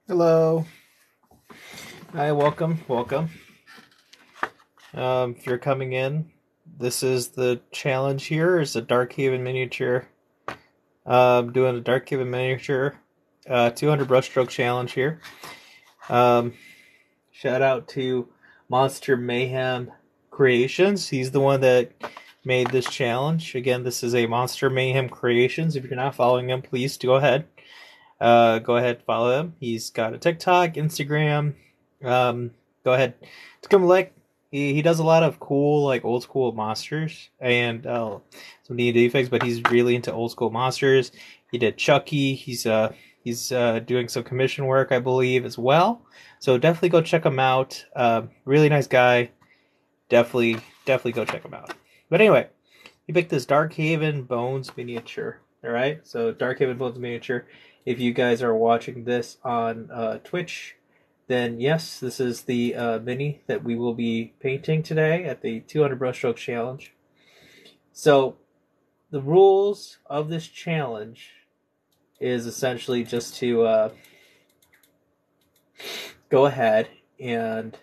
Hello. Hi, welcome. If you're coming in, this is the challenge here. It's a Darkhaven miniature. Doing a Darkhaven miniature 200 brushstroke challenge here. Shout out to Monster Mayhem Creations. He's the one that made this challenge. Again, this is a Monster Mayhem Creations. If you're not following him, please go ahead. Go ahead, follow him. He's got a TikTok, Instagram. Go ahead. It's Malik. He does a lot of cool, like old school monsters and some D&D things, but he's really into old school monsters. He did Chucky. He's doing some commission work, I believe, as well. So definitely go check him out. Really nice guy. Definitely go check him out. But anyway, he picked this Darkhaven Bones miniature. All right, so Darkhaven Bones miniature. If you guys are watching this on Twitch, then yes, this is the mini that we will be painting today at the 200 brushstroke challenge. So the rules of this challenge is essentially just to go ahead and,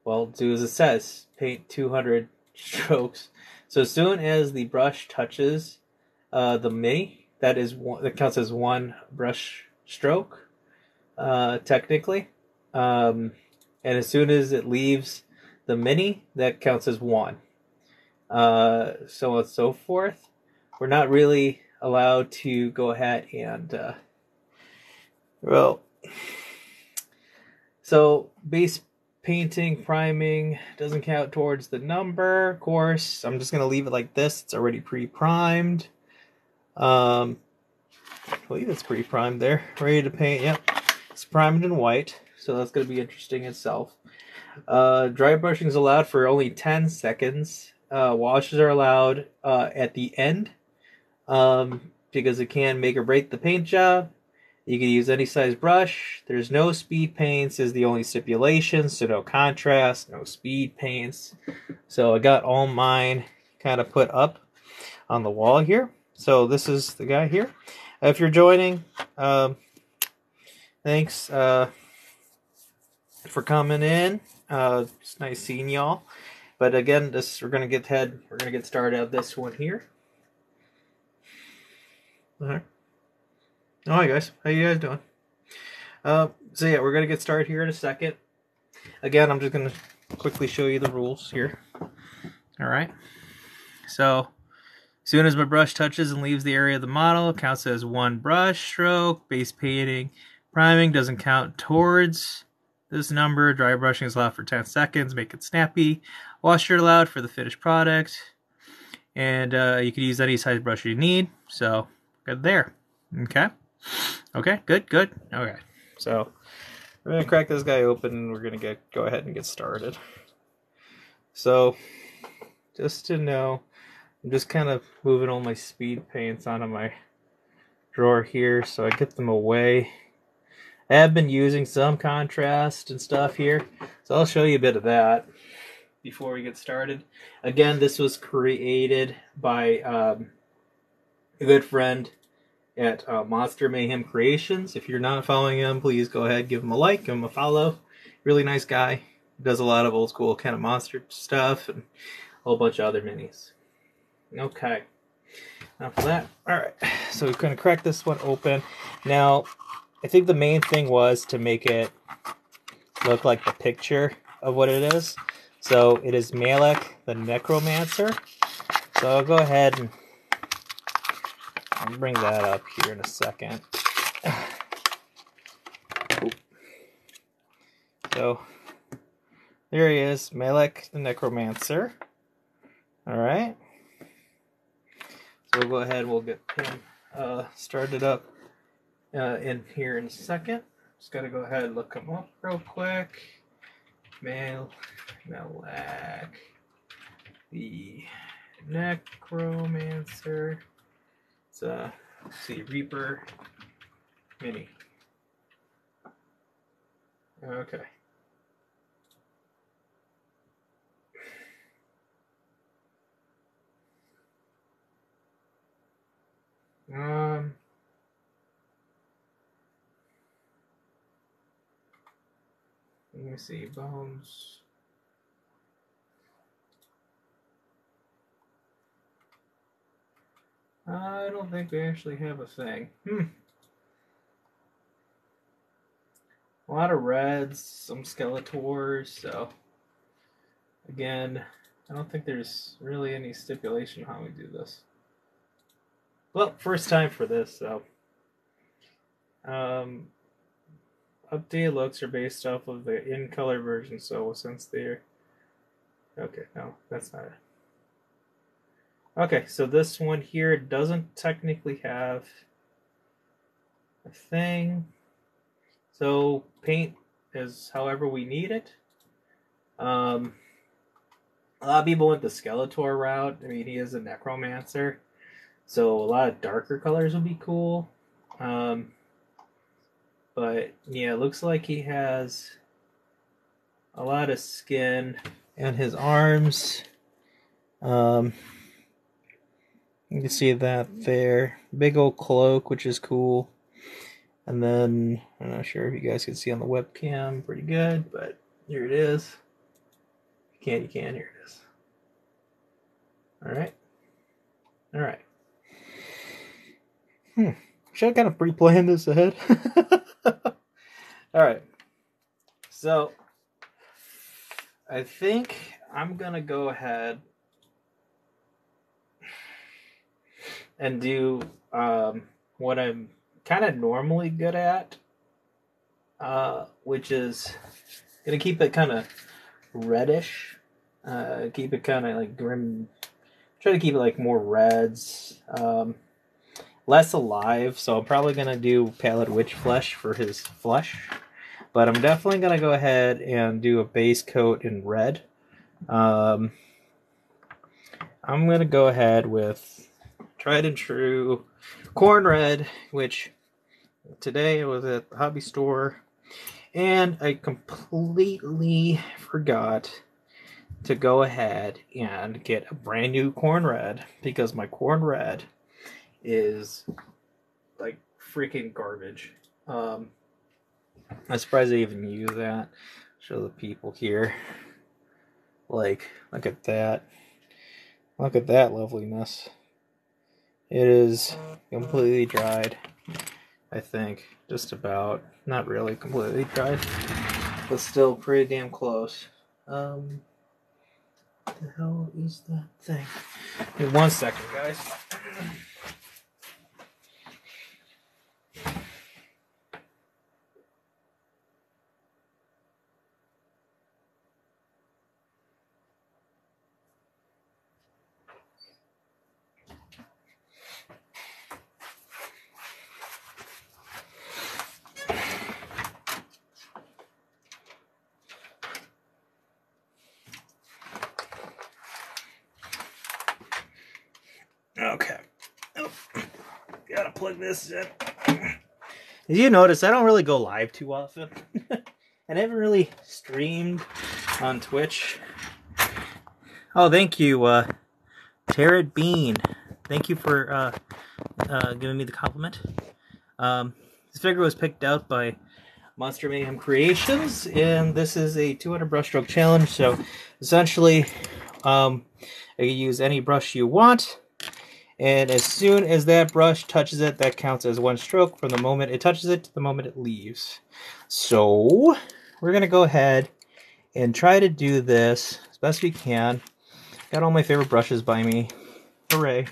well, do as it says, paint 200 strokes. So as soon as the brush touches the mini, that counts as one brush stroke, technically. And as soon as it leaves the mini, that counts as one. So on and so forth. We're not really allowed to go ahead and, so base painting, priming doesn't count towards the number, of course. I'm just going to leave it like this. It's already pre-primed. I believe it's pre-primed there. Ready to paint, yep. It's primed in white, so that's going to be interesting itself. Dry brushing is allowed for only 10 seconds. Washes are allowed at the end because it can make or break the paint job. You can use any size brush. There's no speed paints is the only stipulation, so no contrast, no speed paints. So I got all mine kind of put up on the wall here. So this is the guy here. If you're joining, thanks for coming in. It's nice seeing y'all. But again, we're gonna get started on this one here. Alright. Hi guys, how you guys doing? So yeah, we're gonna get started here in a second. Again, I'm just gonna quickly show you the rules here. Alright. So as soon as my brush touches and leaves the area of the model, it counts as one brush stroke. Base painting, priming doesn't count towards this number. Dry brushing is allowed for 10 seconds. Make it snappy. Washer allowed for the finished product. And you can use any size brush you need. So, good there. Okay. Okay, good. Okay. So, we're going to crack this guy open and we're going to go ahead and get started. So, just to know, I'm just kind of moving all my speed paints onto my drawer here so I get them away. I have been using some contrast and stuff here, so I'll show you a bit of that before we get started. Again, this was created by a good friend at Monster Mayhem Creations. If you're not following him, please go ahead, give him a like, give him a follow. Really nice guy. Does a lot of old school kind of monster stuff and a whole bunch of other minis. Okay, now for that, alright, so we're going to crack this one open. Now, I think the main thing was to make it look like the picture of what it is. So it is Malek the Necromancer. So I'll go ahead and I'll bring that up here in a second. So there he is, Malek the Necromancer. Alright. So we'll go ahead and we'll get him started up in here in a second. Just gotta go ahead and look him up real quick. Malek the Necromancer. It's let's see, Reaper Mini. Okay. Let me see, bones. I don't think we actually have a thing. A lot of reds, some Skeletors, so again, I don't think there's really any stipulation how we do this. Well, first time for this, so updated looks are based off of the in-color version, so since they're... Okay, no, that's not it. Okay, so this one here doesn't technically have a thing. So paint is however we need it. A lot of people went the Skeletor route. I mean, he is a Necromancer, so a lot of darker colors would be cool. But yeah, it looks like he has a lot of skin and his arms. You can see that there. Big old cloak, which is cool. And then, I'm not sure if you guys can see on the webcam pretty good, but here it is. If you can, here it is. Alright. Alright. Should I kind of pre-plan this ahead? Alright. So, I think I'm going to go ahead and do what I'm kind of normally good at, which is gonna keep it kind of reddish, keep it kind of like grim, try to keep it like more reds, less alive, so I'm probably gonna do Pallid Witch Flesh for his flesh, but I'm definitely gonna go ahead and do a base coat in red. I'm gonna go ahead with tried and true corn red, which today I was at the hobby store and I completely forgot to go ahead and get a brand new corn red because my corn red is like freaking garbage. I'm surprised they even use that. Show the people here. Like, look at that. Look at that loveliness. It is completely dried, I think. Just about. Not really completely dried, but still pretty damn close. What the hell is that thing? Wait 1 second, guys. Okay. Oh, gotta plug this in. As you notice, I don't really go live too often. I never really streamed on Twitch. Oh, thank you, Tarot Bean. Thank you for giving me the compliment. This figure was picked out by Monster Mayhem Creations, and this is a 200 brushstroke challenge. So essentially, you can use any brush you want. And as soon as that brush touches it, that counts as 1 stroke from the moment it touches it to the moment it leaves. So, we're going to go ahead and try to do this as best we can. Got all my favorite brushes by me. Hooray.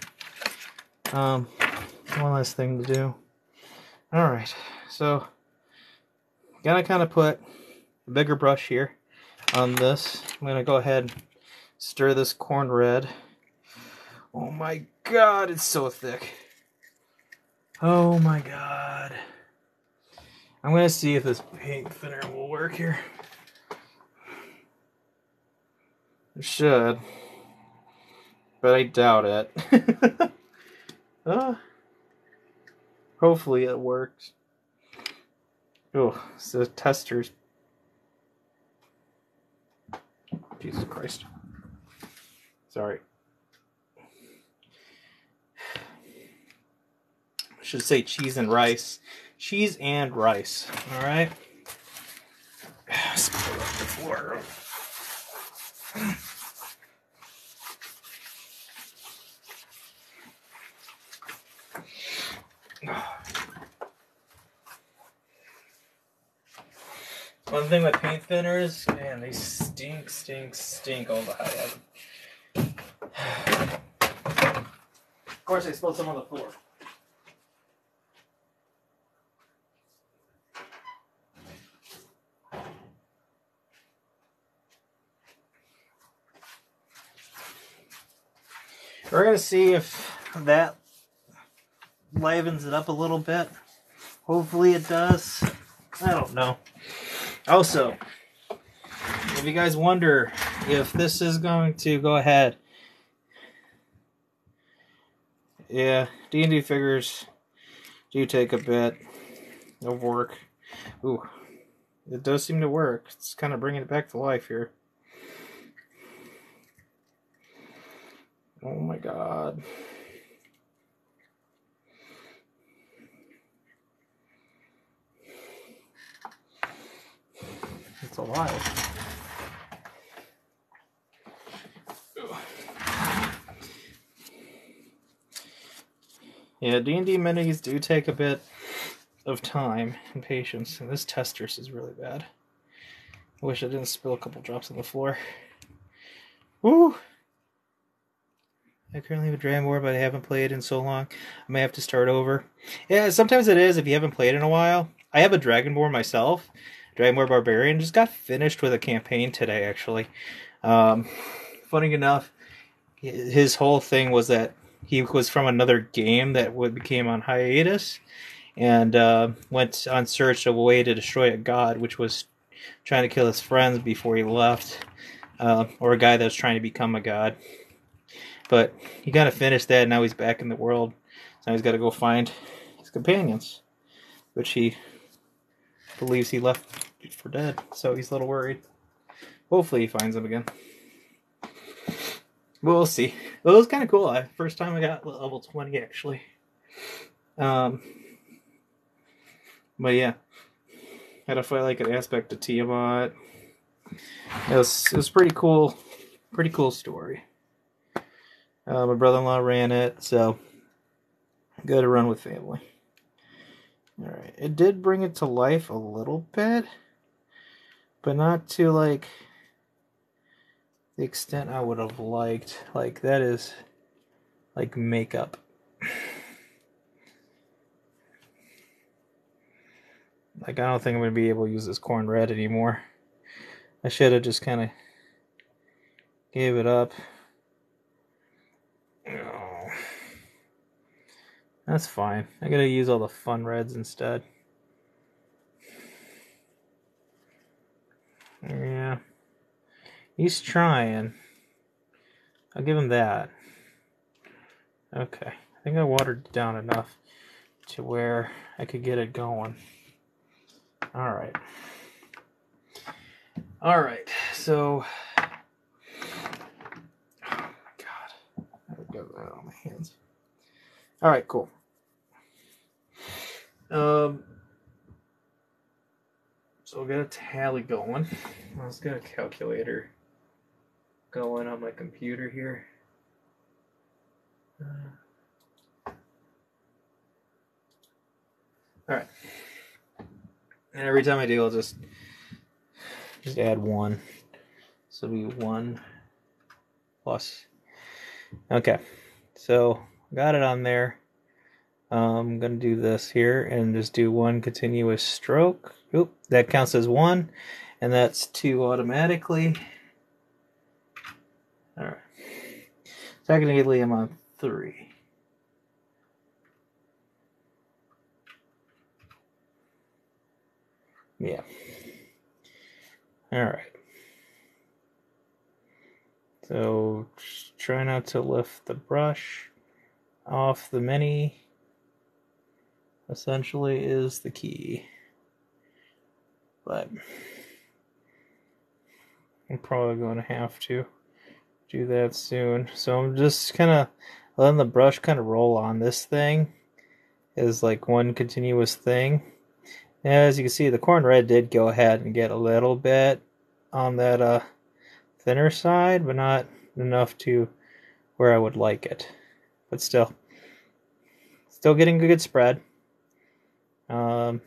One last thing to do. Alright, so, gotta kind of put a bigger brush here on this. I'm going to go ahead and stir this corn red. Oh my god, it's so thick. Oh my god. I'm gonna see if this paint thinner will work here. It should. But I doubt it. Hopefully it works. Oh, it's the testers. Jesus Christ. Sorry. Should say cheese and rice. Cheese and rice. Alright. floor. One thing with paint thinners, man, they stink all the high heaven. Of course, I spilled some on the floor. We're going to see if that livens it up a little bit. Hopefully it does. I don't know. Also, if you guys wonder if this is going to go ahead, yeah, D&D figures do take a bit of work. Ooh, it does seem to work. It's kind of bringing it back to life here. Oh my god. It's alive. Yeah, D&D minis do take a bit of time and patience, and this testers is really bad. I wish I didn't spill a couple drops on the floor. Woo! I currently have a Dragon Board, but I haven't played in so long. I may have to start over. Yeah, sometimes it is if you haven't played in a while. I have a Dragon Board myself. Dragonborn Barbarian. Just got finished with a campaign today, actually. Funny enough, his whole thing was that he was from another game that became on hiatus, and went on search of a way to destroy a god, which was trying to kill his friends before he left, or a guy that was trying to become a god. But he kind of finished that, and now he's back in the world. So now he's got to go find his companions, which he believes he left for dead, so he's a little worried. Hopefully he finds them again. We'll see. Well, it was kind of cool. First time I got level 20, actually. But yeah, had to fight like an aspect of Tiamat. It was pretty cool. Pretty cool story. My brother-in-law ran it, so got to run with family. Alright, it did bring it to life a little bit, but not to like the extent I would have liked. Like, that is like makeup. Like, I don't think I'm going to be able to use this corn red anymore. I should have just kind of gave it up. Oh. That's fine. I gotta use all the fun reds instead. Yeah. He's trying. I'll give him that. Okay. I think I watered it down enough to where I could get it going. Alright. Alright. So... oh my god. I've got that on my hands. Alright, cool. So I got a tally going. Let's get a calculator going on my computer here. Alright. And every time I do, I'll just add 1. So it'll be 1 plus. Okay. So got it on there. I'm going to do this here and just do 1 continuous stroke. Oop, that counts as 1, and that's 2 automatically. Alright. Technically, I'm on 3. Yeah. Alright. So, try not to lift the brush off the mini. Essentially is the key. But I'm probably going to have to do that soon. So I'm just kind of letting the brush kind of roll on this thing as like 1 continuous thing. As you can see, the corn red did go ahead and get a little bit on that thinner side, but not enough to where I would like it. But still getting a good spread. Just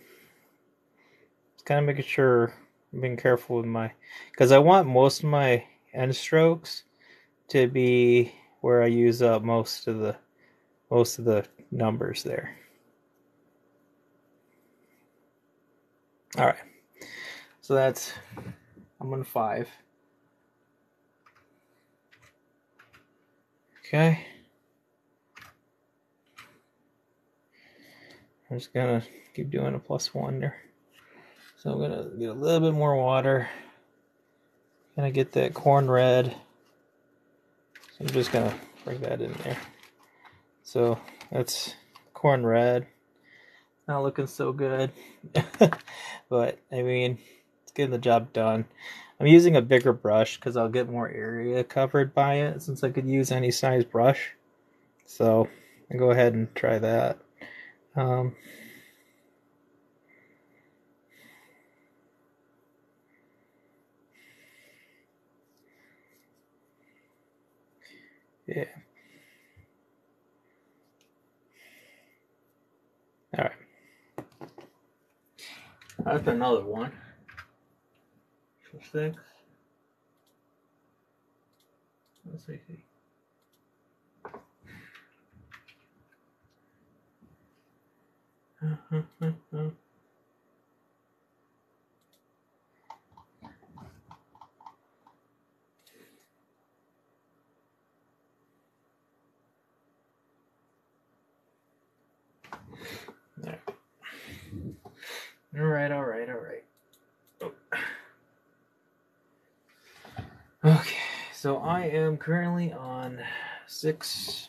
kind of making sure I'm being careful with my, because I want most of my end strokes to be where I use up most of the numbers there. All right, so that's, I'm on 5. Okay. I'm just gonna keep doing a +1 there. So I'm gonna get a little bit more water. Gonna get that corn red. So I'm just gonna bring that in there. So that's corn red. Not looking so good. But I mean, it's getting the job done. I'm using a bigger brush because I'll get more area covered by it since I could use any size brush. So I'll go ahead and try that. Yeah. All right. That's another one. 6. Let's see. All right. Oh. Okay, so I am currently on 6.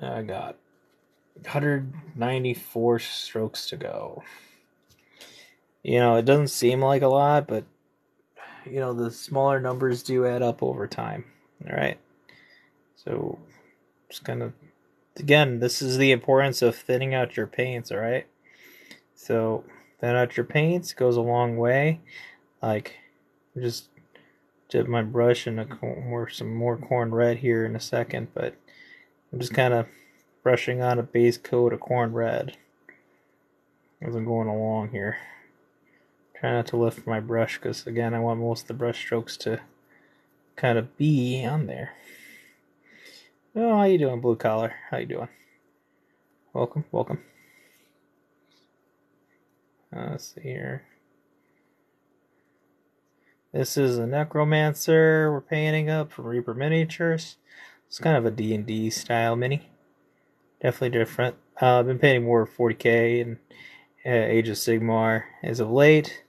I got 194 strokes to go. You know, it doesn't seem like a lot, but you know, the smaller numbers do add up over time. All right, so just kind of, again, this is the importance of thinning out your paints. All right, so thin out your paints goes a long way. Like, just dip my brush in some more corn red here in a second, but I'm just kind of brushing on a base coat of corn red as I'm going along here. Try not to lift my brush because, again, I want most of the brush strokes to kind of be on there. Oh, how you doing, blue collar? How you doing? Welcome. Let's see here. This is a Necromancer we're painting up from Reaper Miniatures. It's kind of a D&D style mini. Definitely different. I've been painting more 40k and Age of Sigmar as of late,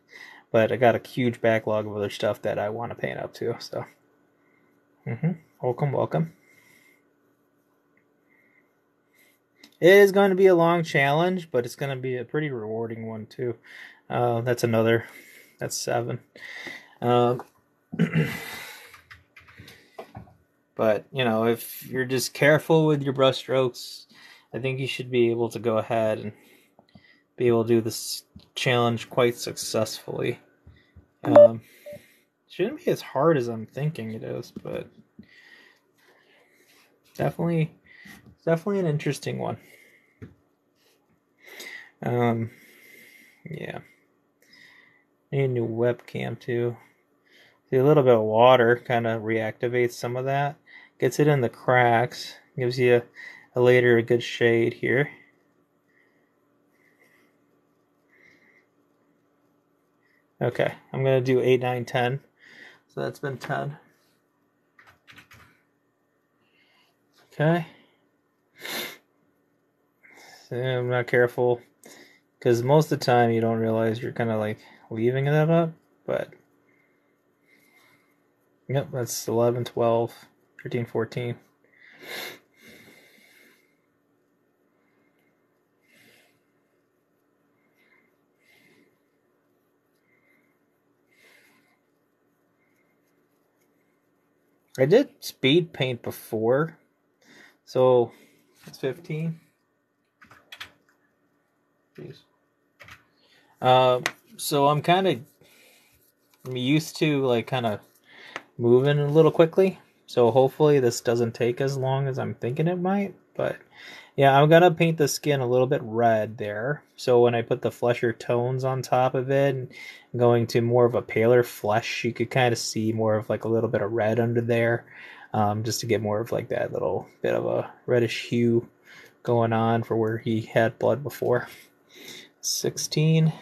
but I got a huge backlog of other stuff that I want to paint up too. So, welcome. It is going to be a long challenge, but it's going to be a pretty rewarding one too. That's 7. But you know, if you're just careful with your brush strokes, I think you should be able to go ahead and be able to do this challenge quite successfully. Shouldn't be as hard as I'm thinking it is, but definitely an interesting one. Yeah. Need a new webcam too. See, a little bit of water kind of reactivates some of that. Gets it in the cracks. Gives you a good shade here. Okay, I'm going to do 8, 9, 10. So that's been 10. Okay. So I'm not careful, because most of the time you don't realize you're kind of like leaving that up, but yep, that's 11, 12, 13, 14. I did speed paint before, so it's 15. Jeez. So I'm kind of I'm used to like kind of moving a little quickly, so hopefully this doesn't take as long as I'm thinking it might. But yeah, I'm gonna paint the skin a little bit red there, so when I put the fleshier tones on top of it and going to more of a paler flesh, you could kind of see more of like a little bit of red under there, just to get more of like that little bit of a reddish hue going on for where he had blood before. 16.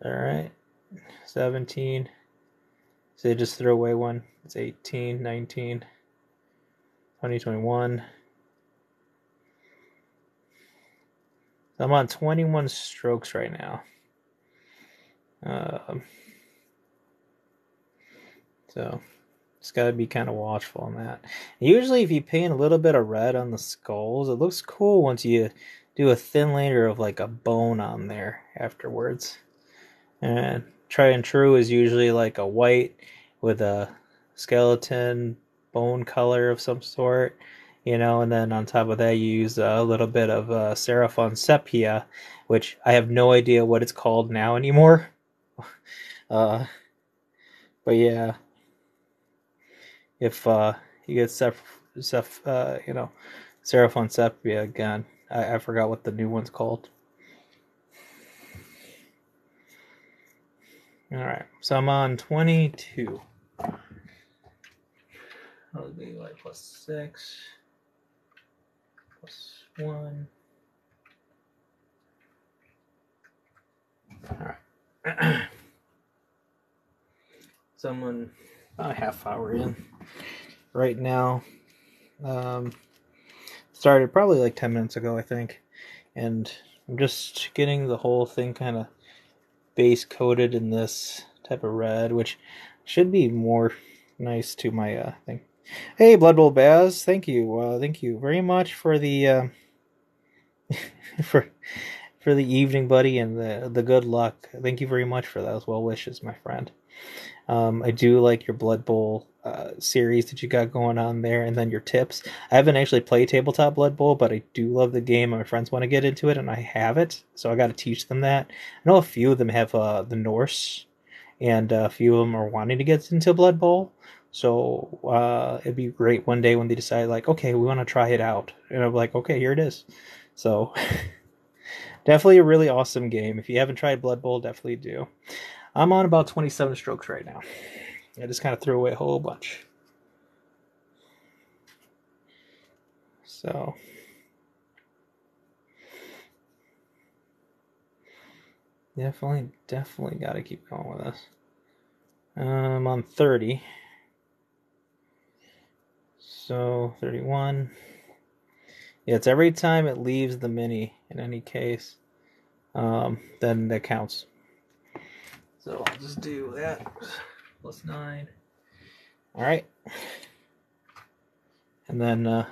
All right. 17. So just throw away one. It's 18, 19, 20, 21. So I'm on 21 strokes right now. So just got to be kind of watchful on that. Usually if you paint a little bit of red on the skulls, it looks cool once you do a thin layer of like a bone on there afterwards. And tried and true is usually like a white with a skeleton bone color of some sort, you know, and then on top of that you use a little bit of Seraphon Sepia, which I have no idea what it's called now anymore. But yeah, if you get Seraphon Sepia again, I forgot what the new one's called. Alright, so I'm on 22. That'll be like plus 6, plus 1. Alright. So I'm on about a half hour in right now. Started probably like 10 minutes ago, I think. And I'm just getting the whole thing kind of base coated in this type of red, which should be more nice to my thing. Hey, Blood Bowl Baz, thank you very much for the for the evening, buddy, and the good luck. Thank you very much for those well wishes, my friend. I do like your Blood Bowl series that you got going on there, and then your tips. I haven't actually played tabletop Blood Bowl, but I do love the game. My friends want to get into it, and I have it, so I got to teach them that. I know a few of them have the Norse, and a few of them are wanting to get into Blood Bowl. So it'd be great one day when they decide, like, okay, we want to try it out, and I'm like, okay, here it is. So definitely a really awesome game. If you haven't tried Blood Bowl, definitely do. I'm on about 27 strokes right now. I just kind of threw away a whole bunch. So definitely got to keep going with this. I'm on 30. So 31. Yeah, it's every time it leaves the mini in any case. Then that counts. So I'll just do that. Plus 9. Alright. And then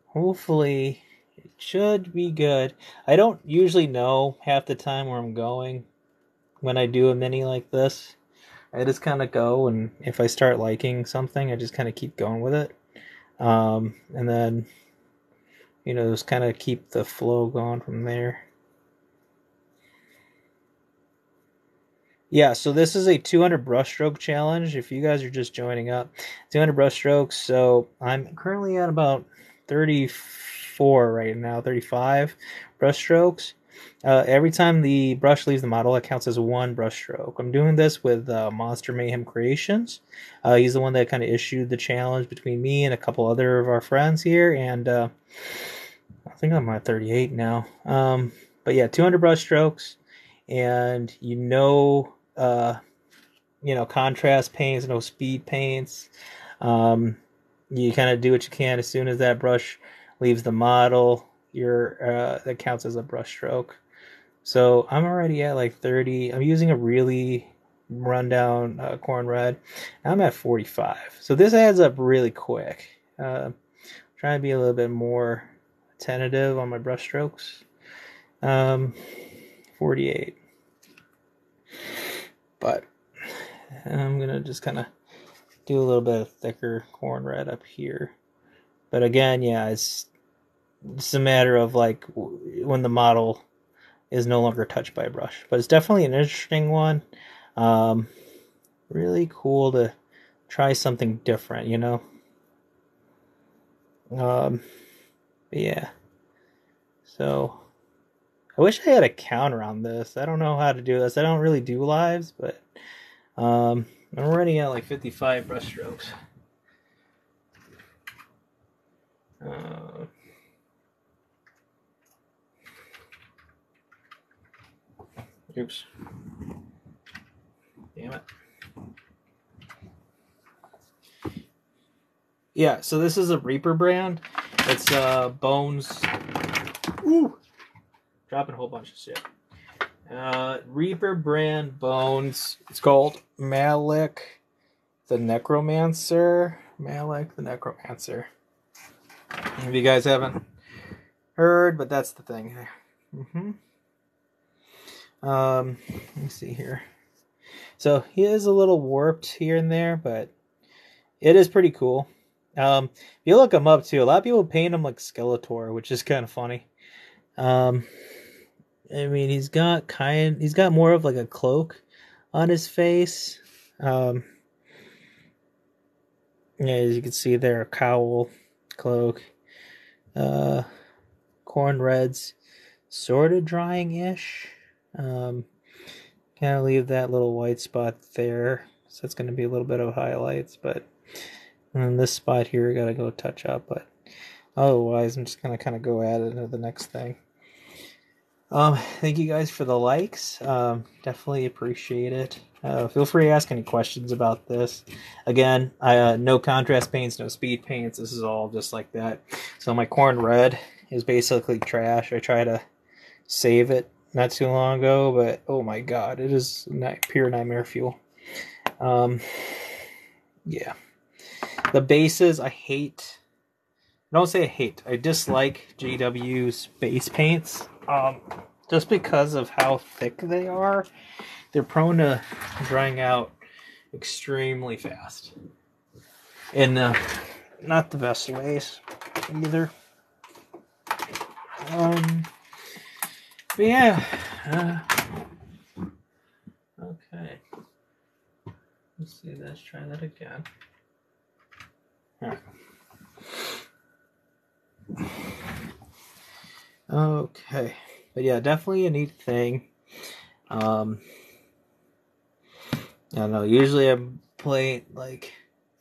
hopefully it should be good. I don't usually know half the time where I'm going when I do a mini like this. I just kind of go, and if I start liking something, I just kind of keep going with it. And then, you know, just kind of keep the flow going from there. Yeah, so this is a 200 brushstroke challenge. If you guys are just joining up, 200 brushstrokes. So I'm currently at about 34 right now, 35 brushstrokes. Every time the brush leaves the model, it counts as one brushstroke. I'm doing this with Monster Mayhem Creations. He's the one that kind of issued the challenge between me and a couple other of our friends here, and I think I'm at 38 now. But yeah, 200 brushstrokes, and contrast paints, no speed paints. You kind of do what you can. As soon as that brush leaves the model, that counts as a brush stroke. So I'm already at like 30. I'm using a really rundown corn red. I'm at 45. So this adds up really quick. Trying to be a little bit more tentative on my brush strokes. 48. But I'm going to just kind of do a little bit of thicker corn red up here. But again, yeah, it's a matter of like when the model is no longer touched by a brush. But it's definitely an interesting one. Really cool to try something different, you know? Yeah. So, I wish I had a counter on this. I don't know how to do this. I don't really do lives, but I'm running at like 55 brush strokes. Oops. Damn it. Yeah, so this is a Reaper brand. It's Bones. Ooh! Dropping a whole bunch of shit. Reaper brand Bones. It's called Malik the Necromancer. Malek the Necromancer. If you guys haven't heard, but that's the thing. Let me see here. So he is a little warped here and there, but it is pretty cool. If you look him up too, a lot of people paint him like Skeletor, which is kind of funny. I mean, he's got more of like a cloak on his face. Yeah, as you can see there, a cowl, cloak, corn reds, sort of drying-ish. Kind of leave that little white spot there, so it's going to be a little bit of highlights, but and this spot here, got to go touch up, but otherwise, I'm just going to kind of go at it into the next thing. Thank you guys for the likes. Definitely appreciate it. Feel free to ask any questions about this. Again, no contrast paints, no speed paints. This is all just like that. So my corn red is basically trash. I try to save it not too long ago, but oh my god, it is pure nightmare fuel. Yeah. The bases, I hate. Don't say I hate. I dislike GW's base paints. Just because of how thick they are. They're prone to drying out extremely fast. In not the best ways either. But yeah. Okay. Let's see, let's try that again. Alright. Okay. But yeah, definitely a neat thing. I don't know, usually I'm playing like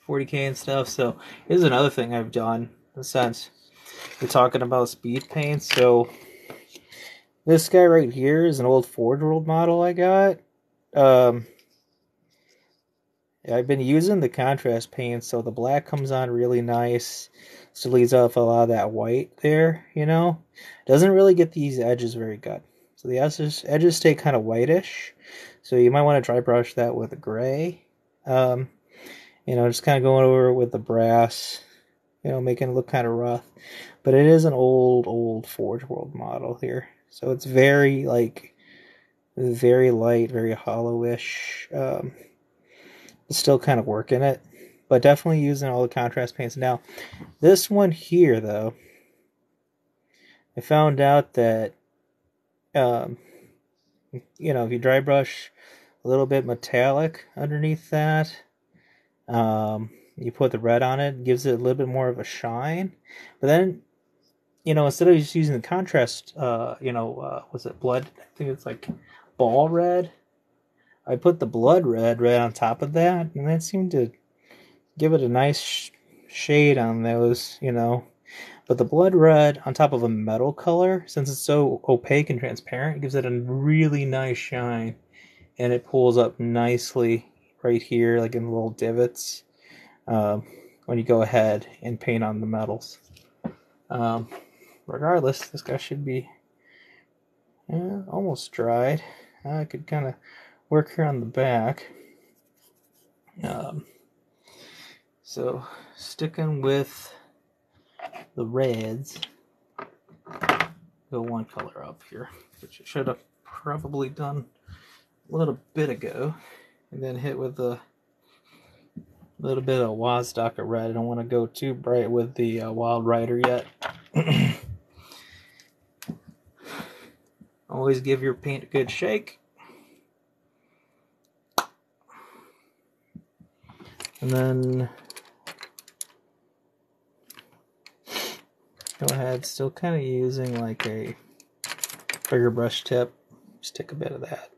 40k and stuff, so here's another thing I've done in a sense. We're talking about speed paints, so this guy right here is an old Forge World model I got. I've been using the contrast paint, so the black comes on really nice. So leaves off a lot of that white there, you know. Doesn't really get these edges very good. So the edges stay kind of whitish. So you might want to dry brush that with a gray. You know, just kind of going over it with the brass. You know, making it look kind of rough. But it is an old Forge World model here. So it's very, like, very light, very hollowish. Still kind of working it, but definitely using all the contrast paints. Now, this one here, though, I found out that, you know, if you dry brush a little bit metallic underneath that, you put the red on it, gives it a little bit more of a shine. But then, you know, instead of just using the contrast, you know, was it blood? I think it's like ball red. I put the blood red right on top of that, and that seemed to give it a nice shade on those, you know. But the blood red on top of a metal color, since it's so opaque and transparent, it gives it a really nice shine. And it pulls up nicely right here, like in little divots, when you go ahead and paint on the metals. Regardless, this guy should be almost dried. I could kind of work here on the back. So sticking with the reds, go one color up here, which I should have probably done a little bit ago, and then hit with a little bit of Wazdaka red. I don't want to go too bright with the Wild Rider yet. Always give your paint a good shake. And then go ahead, still kind of using like a bigger brush tip. Just take a bit of that.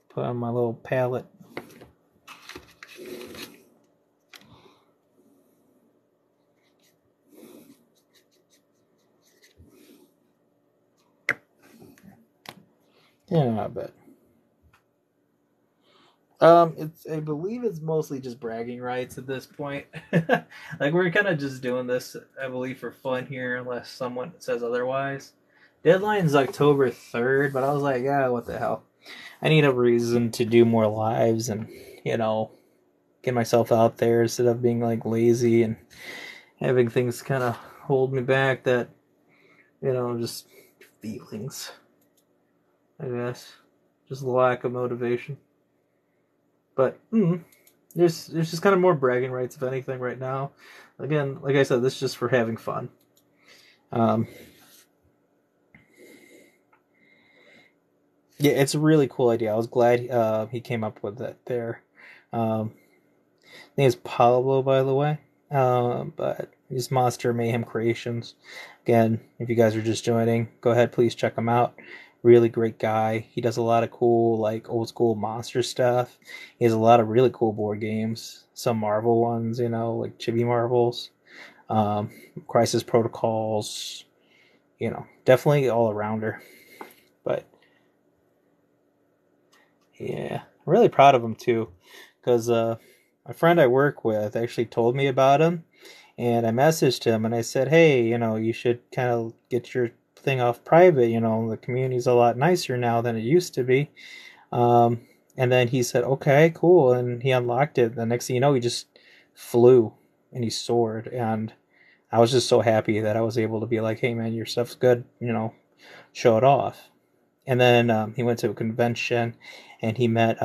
Put on my little palette. Yeah, not bad. I believe it's mostly just bragging rights at this point. Like, we're kind of just doing this, I believe, for fun here, unless someone says otherwise. Deadline's October 3rd, but I was like, yeah, what the hell. I need a reason to do more lives and, you know, get myself out there instead of being, like, lazy and having things kind of hold me back that, you know, just feelings, I guess. Just lack of motivation. But there's just kind of more bragging rights, if anything, right now. Again, like I said, this is just for having fun. Yeah, it's a really cool idea. I was glad he came up with it there. I think it's Pablo, by the way. But he's Monster Mayhem Creations. Again, if you guys are just joining, go ahead, please check him out. Really great guy. He does a lot of cool, like, old school monster stuff. He has a lot of really cool board games. Some Marvel ones, you know, like Chibi Marvels. Crisis Protocols. You know, definitely all arounder. But yeah, I'm really proud of him too. Because a friend I work with actually told me about him. And I messaged him and I said, hey, you know, you should kind of get your thing off private. You know, the community's a lot nicer now than it used to be. And then he said, okay, cool. And he unlocked it. The next thing you know, he just flew and he soared. And I was just so happy that I was able to be like, hey, man, your stuff's good. You know, show it off. And then he went to a convention and he met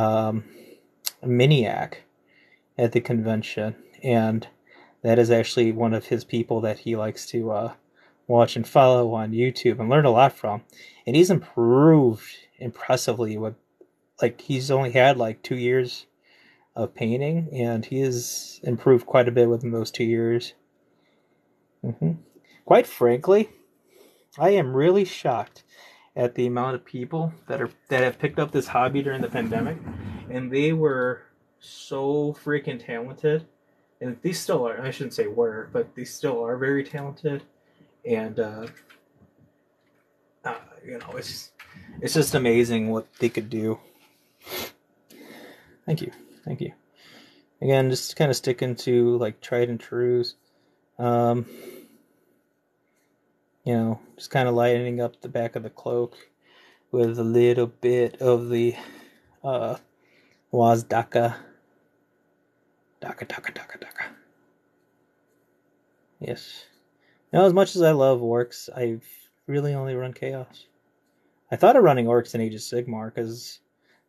Miniac at the convention. And that is actually one of his people that he likes to watch and follow on YouTube and learn a lot from. And he's improved impressively with, like, he's only had like 2 years of painting, and he has improved quite a bit within those 2 years. Quite frankly, I am really shocked at the amount of people that have picked up this hobby during the pandemic, and they were so freaking talented. And these still are, I shouldn't say were, but they still are very talented. And, you know, it's just amazing what they could do. Thank you. Again, just kind of sticking to, like, tried and trues. You know, just kind of lightening up the back of the cloak with a little bit of the Was Daka. Daka. Yes. Now, as much as I love orcs, I've really only run Chaos. I thought of running orcs in Age of Sigmar, because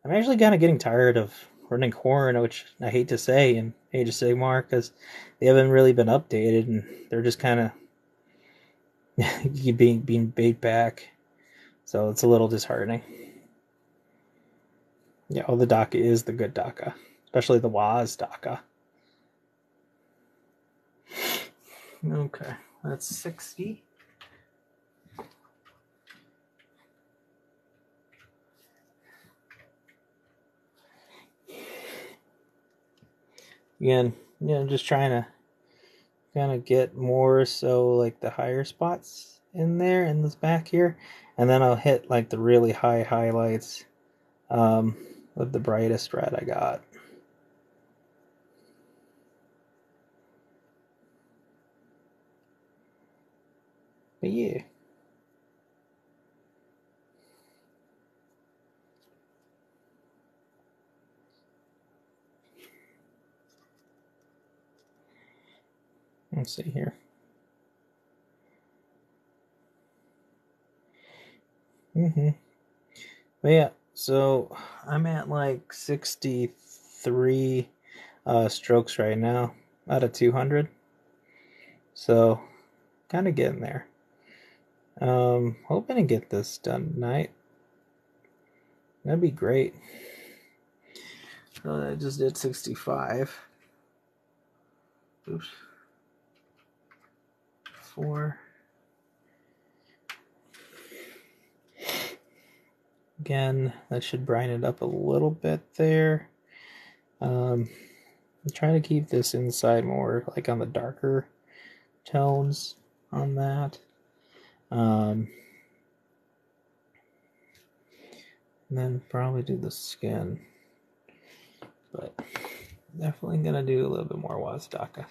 I'm actually kind of getting tired of running Khorne, which I hate to say, in Age of Sigmar, because they haven't really been updated, and they're just kind of being bait back. So it's a little disheartening. Yeah, oh, the Daka is the good Daka. Especially the Waz Daka. Okay, that's 60. Again, you know, just trying to kind of get more so like the higher spots in there in this back here, and then I'll hit like the really high highlights with the brightest red I got. But yeah. Let's see here. But yeah, so I'm at like 63 strokes right now out of 200. So kind of getting there. Hoping to get this done tonight. That'd be great. So I just did 65. Oops. 4. Again, that should brine it up a little bit there. I'm trying to keep this inside more like on the darker tones on that. And then probably do the skin. But definitely gonna do a little bit more Wazdaka.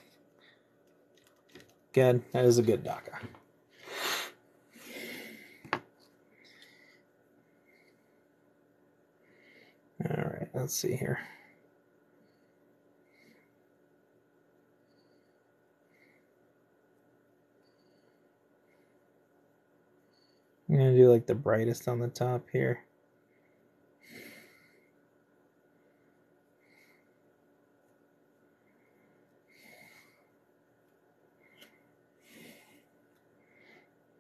Again, that is a good Daka. Alright, let's see here. I'm gonna do like the brightest on the top here.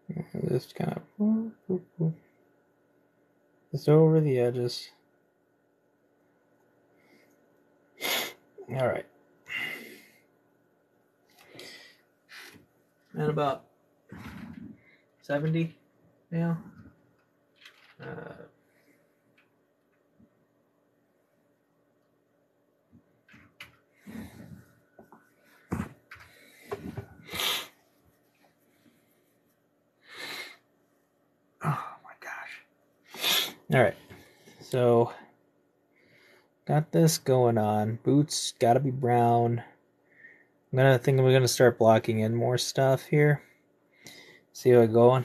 And just kind of just over the edges. All right. And about 70 now. Oh my gosh. All right. So got this going on. Boots gotta be brown. I think we're gonna start blocking in more stuff here. See how it's going.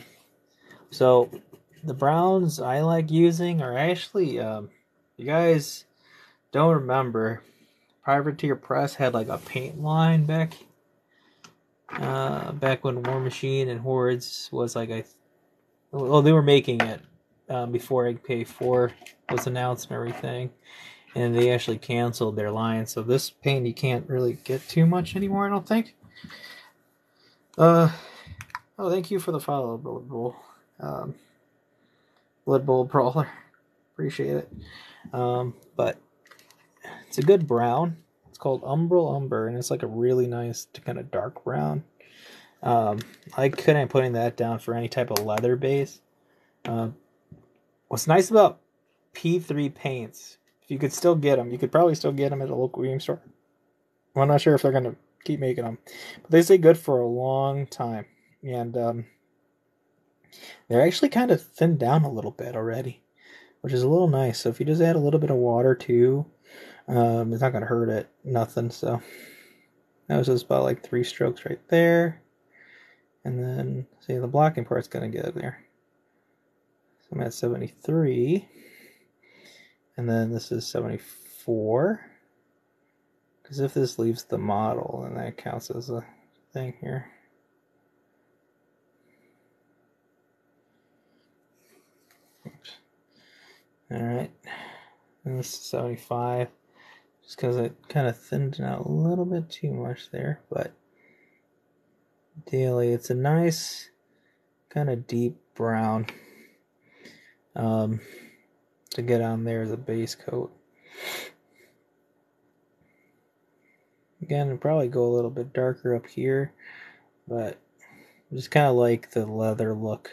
So the browns I like using are actually, you guys don't remember, Privateer Press had like a paint line back when War Machine and Hordes was like well, they were making it before Egg 4 was announced and everything, and they actually canceled their line. So this paint you can't really get too much anymore, I don't think. Oh, thank you for the follow, Blood Bowl. Blood Bowl Brawler. Appreciate it. But it's a good brown. It's called Umbral Umber, and it's like a really nice kind of dark brown. I couldn't putting that down for any type of leather base. What's nice about P3 paints, if you could still get them, you could probably still get them at a local game store. I'm not sure if they're going to keep making them, but they stay good for a long time. And they're actually kind of thinned down a little bit already, which is a little nice. So if you just add a little bit of water too, it's not going to hurt it, nothing. So that was just about like 3 strokes right there. And then, see, the blocking part's going to get there. So I'm at 73. And then this is 74. Because if this leaves the model, then that counts as a thing here. Oops. Alright. And this is 75. Just because it kind of thinned it out a little bit too much there. But ideally, it's a nice kind of deep brown to get on there as a base coat. Again, I'll probably go a little bit darker up here, but I just kind of like the leather look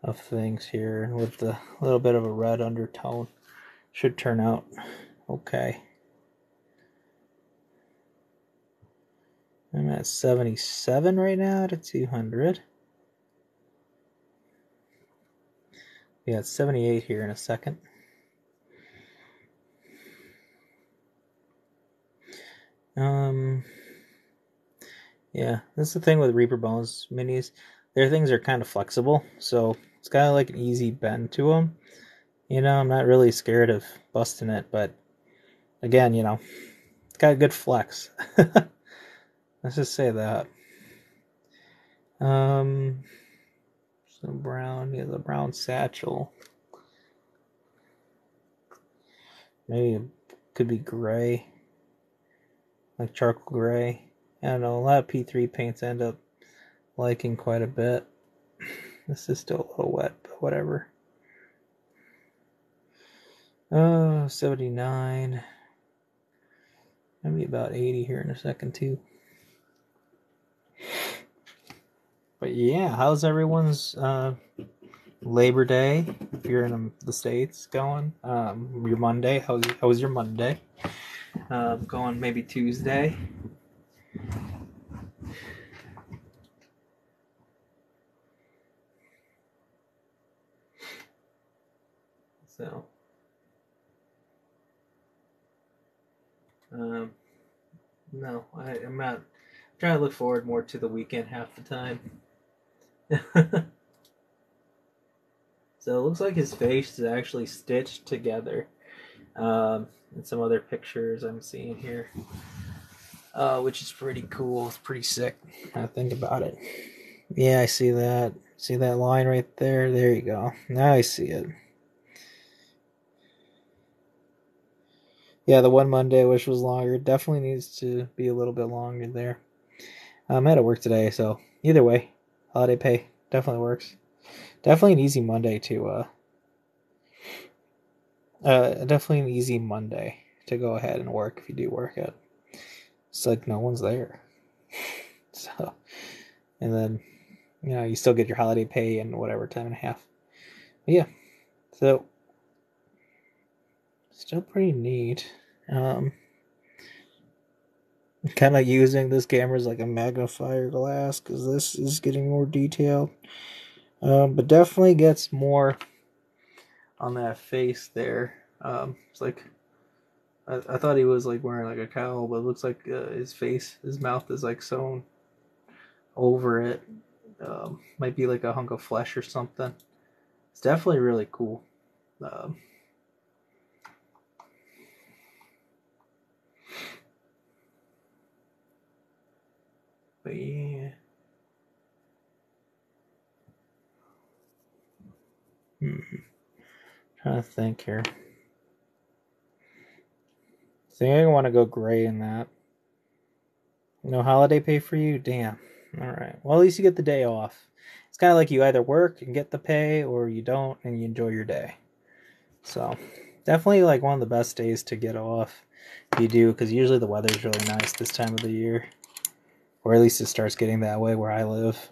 of things here with the little bit of a red undertone. Should turn out okay. I'm at 77 right now out of 200. Yeah, it's 78 here in a second. Yeah, that's the thing with Reaper Bones minis. Their things are kind of flexible, so it's kind of like an easy bend to them. You know, I'm not really scared of busting it, but again, you know, it's got a good flex. Let's just say that. So brown, yeah, the brown satchel. Maybe it could be gray, like charcoal gray. I don't know, a lot of P3 paints end up liking quite a bit. This is still a little wet, but whatever. Oh, 79. Maybe about 80 here in a second too. But yeah, how's everyone's Labor Day, if you're in the States, going? Your Monday, how was your Monday? Going maybe Tuesday. So, no, I'm not. I'm trying to look forward more to the weekend half the time. So it looks like his face is actually stitched together. And some other pictures I'm seeing here, which is pretty cool. It's pretty sick. I think about it. Yeah, I see that. See that line right there? There you go. Now I see it. Yeah, the one Monday I wish was longer. It definitely needs to be a little bit longer there. I'm at work today, so either way, holiday pay definitely works. Definitely an easy Monday to definitely an easy Monday to go ahead and work if you do work it. It's like no one's there. So, and then, you know, you still get your holiday pay in whatever time and a half. But yeah, so still pretty neat. Kind of using this camera as like a magnifier glass because this is getting more detailed. But definitely gets more on that face there. It's like I thought he was like wearing like a cowl, but it looks like his face, his mouth is like sewn over it. Might be like a hunk of flesh or something. It's definitely really cool. But yeah. Trying to think here. I think I want to go gray in that. No holiday pay for you? Damn. Alright. Well, at least you get the day off. It's kind of like you either work and get the pay, or you don't and you enjoy your day. So, definitely like one of the best days to get off if you do, because usually the weather's really nice this time of the year. Or at least it starts getting that way where I live.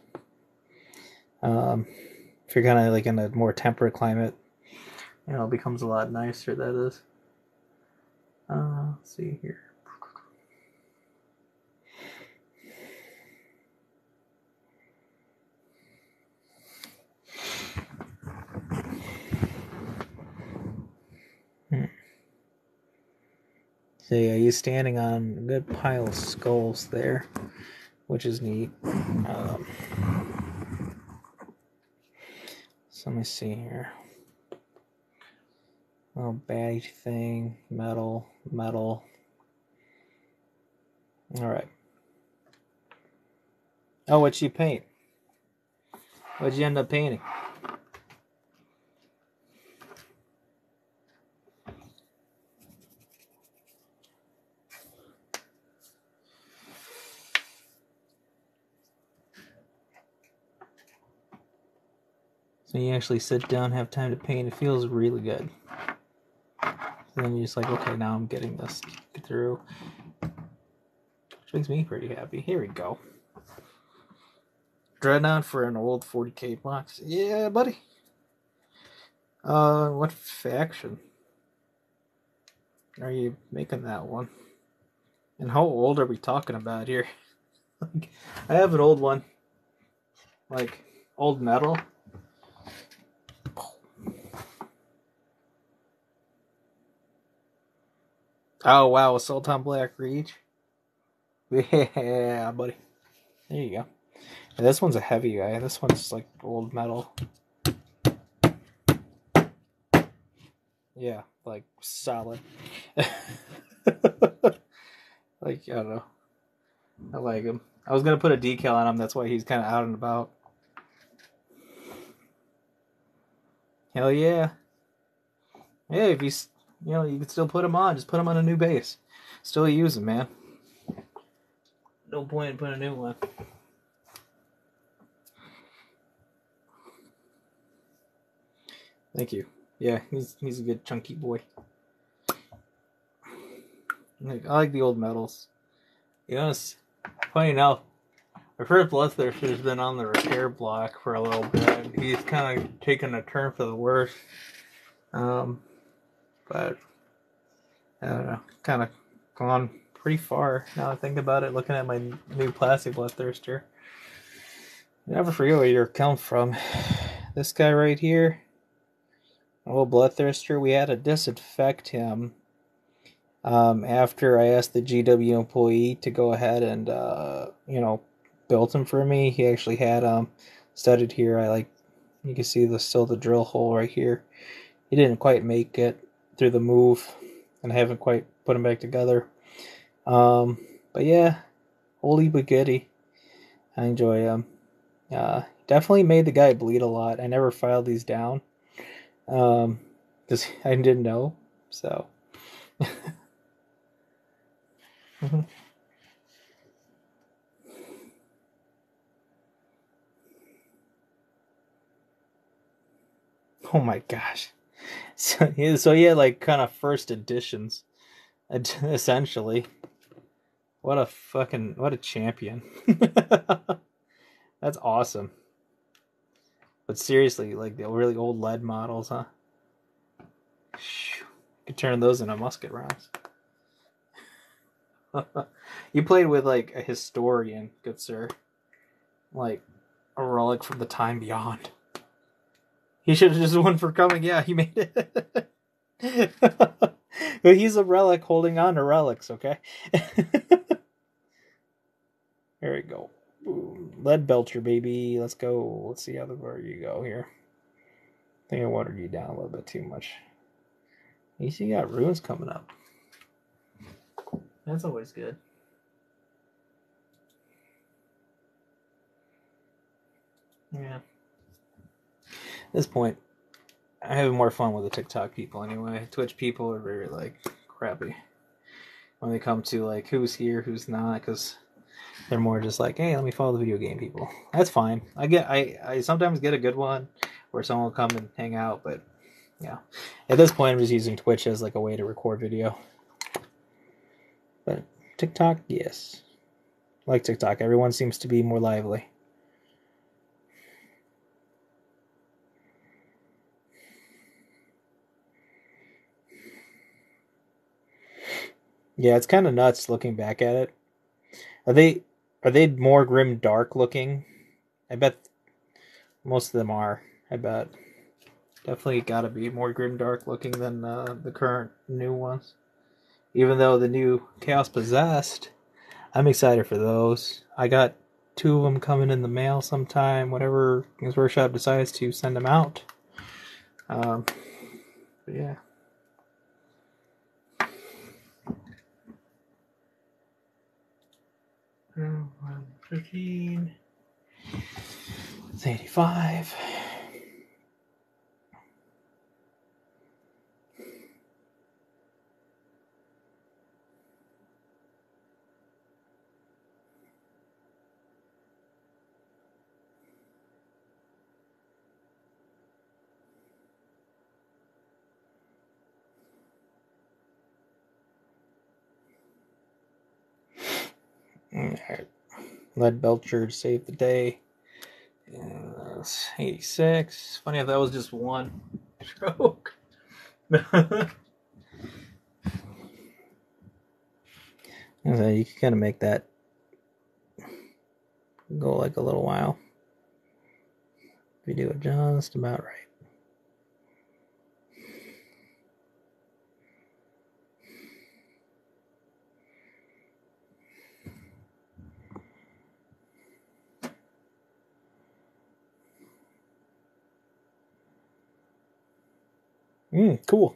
If you're kind of like in a more temperate climate, you know, it becomes a lot nicer, that is. Let's see here. So yeah, he's standing on a good pile of skulls there, which is neat. So let me see here. Little badge thing, metal. Alright. Oh, what'd you paint? What'd you end up painting? So you actually sit down, have time to paint. It feels really good. And then you're just like, okay, now I'm getting this through. Which makes me pretty happy. Here we go. Dreadnought for an old 40k box. Yeah, buddy. What faction are you making that one? And how old are we talking about here? Like, I have an old one. Like, old metal. Oh, wow, Assault on Black Reach. Yeah, buddy. There you go. And this one's a heavy guy. This one's like old metal. Yeah, like solid. Like, I don't know. I like him. I was going to put a decal on him. That's why he's kind of out and about. Hell yeah. Hey, if he's, you know, you can still put him on. Just put him on a new base. Still use him, man. No point in putting a new one. Thank you. Yeah, he's a good chunky boy. I like the old medals. You know, it's funny now. My first Bloodthirster has been on the repair block for a little bit. He's kind of taken a turn for the worse. But I don't know, kind of gone pretty far now I think about it, looking at my new plastic Bloodthirster. You never forget where you're come from. This guy right here, a little Bloodthirster, we had to disinfect him after I asked the GW employee to go ahead and, built him for me. He actually had studded here. You can see still the drill hole right here. He didn't quite make it through the move, and I haven't quite put him back together. But yeah, oldie but goodie. I enjoy him. Definitely made the guy bleed a lot. I never filed these down, because I didn't know. So. Oh my gosh. So yeah, like kind of first editions, essentially. What a champion. That's awesome. But seriously, like the really old lead models, huh? You could turn those into musket rounds. You played with like a historian, good sir. Like a relic from the time beyond. He should have just won for coming. Yeah, he made it. But he's a relic holding on to relics, okay? There we go. Ooh, lead belcher, baby. Let's go. Let's see how far you go here. I think I watered you down a little bit too much. You see, you got runes coming up. That's always good. Yeah. At this point, I have more fun with the TikTok people anyway. Twitch people are very, like, crappy when they come to, like, who's here, who's not, because they're more just like, hey, let me follow the video game people. That's fine. I sometimes get a good one where someone will come and hang out, but, yeah. At this point, I'm just using Twitch as, like, a way to record video. But TikTok, yes. I like TikTok. Everyone seems to be more lively. Yeah, it's kind of nuts looking back at it. Are they more grim dark looking? I bet most of them are. I bet. Definitely gotta be more grim dark looking than the current new ones. Even though the new Chaos Possessed, I'm excited for those. I got 2 of them coming in the mail sometime, whenever Games Workshop decides to send them out. But yeah. Oh, 15. It's 85. Alright. Lead Belcher to save the day. 86. Funny if that was just one stroke. You can kind of make that go like a little while. If you do it just about right. Cool.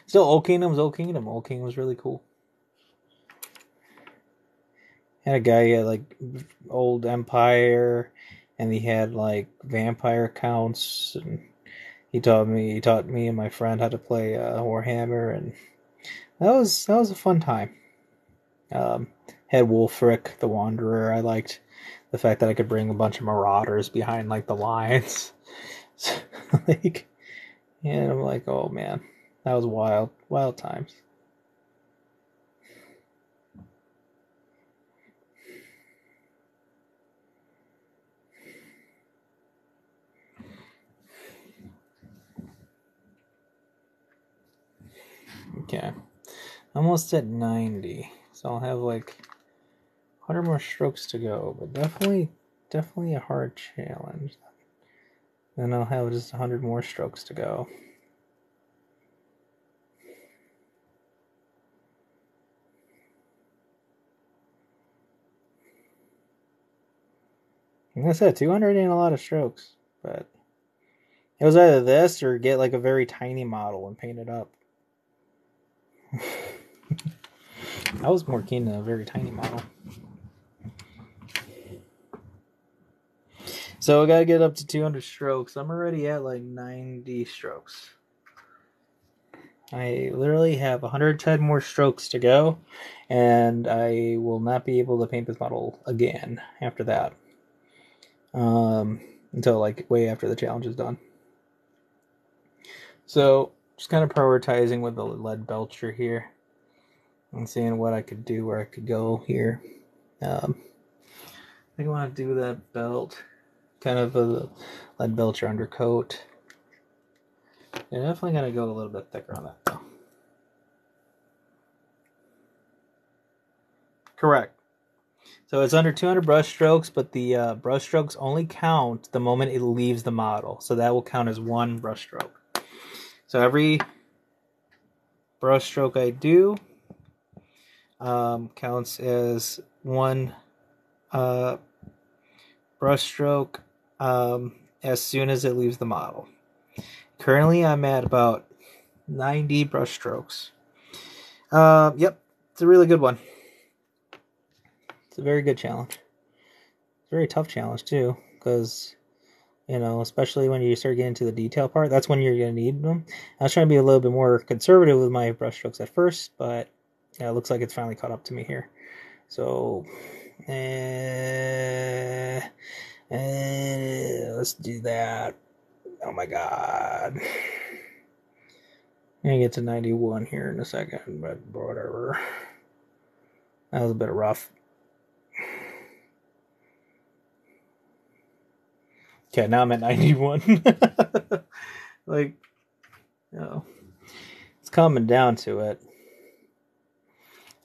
Still, Old Kingdom's Old Kingdom. Old Kingdom's really cool. Had a guy, he had like old Empire, and he had like vampire counts, and he taught me and my friend how to play Warhammer, and that was a fun time. Had Wolfric the Wanderer. I liked the fact that I could bring a bunch of marauders behind like the lines. Like, And I'm like, oh man, that was wild, wild times. Okay, almost at 90, so I'll have like 100 more strokes to go, but definitely a hard challenge. Then I'll have just 100 more strokes to go. Like I said, 200 ain't a lot of strokes, but it was either this or get like a very tiny model and paint it up. I was more keen to a very tiny model. So I gotta get up to 200 strokes. I'm already at like 90 strokes. I literally have 110 more strokes to go, and I will not be able to paint this model again after that. Until like way after the challenge is done. So just kind of prioritizing with the lead belcher here and seeing what I could do, where I could go here. I think I want to do that belt, kind of a lead belcher undercoat. Yeah, definitely gonna go a little bit thicker on that though. Correct. So it's under 200 brush strokes, but the brush strokes only count the moment it leaves the model. So that will count as one brush stroke. So every brush stroke I do counts as one brush stroke as soon as it leaves the model. Currently, I'm at about 90 brush strokes. Yep, it's a really good one. It's a very good challenge. It's a very tough challenge too, because you know, especially when you start getting to the detail part, that's when you're going to need them. I was trying to be a little bit more conservative with my brush strokes at first, but yeah, it looks like it's finally caught up to me here. So, let's do that. Oh my god. I'm going to get to 91 here in a second, but whatever. That was a bit rough. Okay, now I'm at 91. Like, you know, it's coming down to it.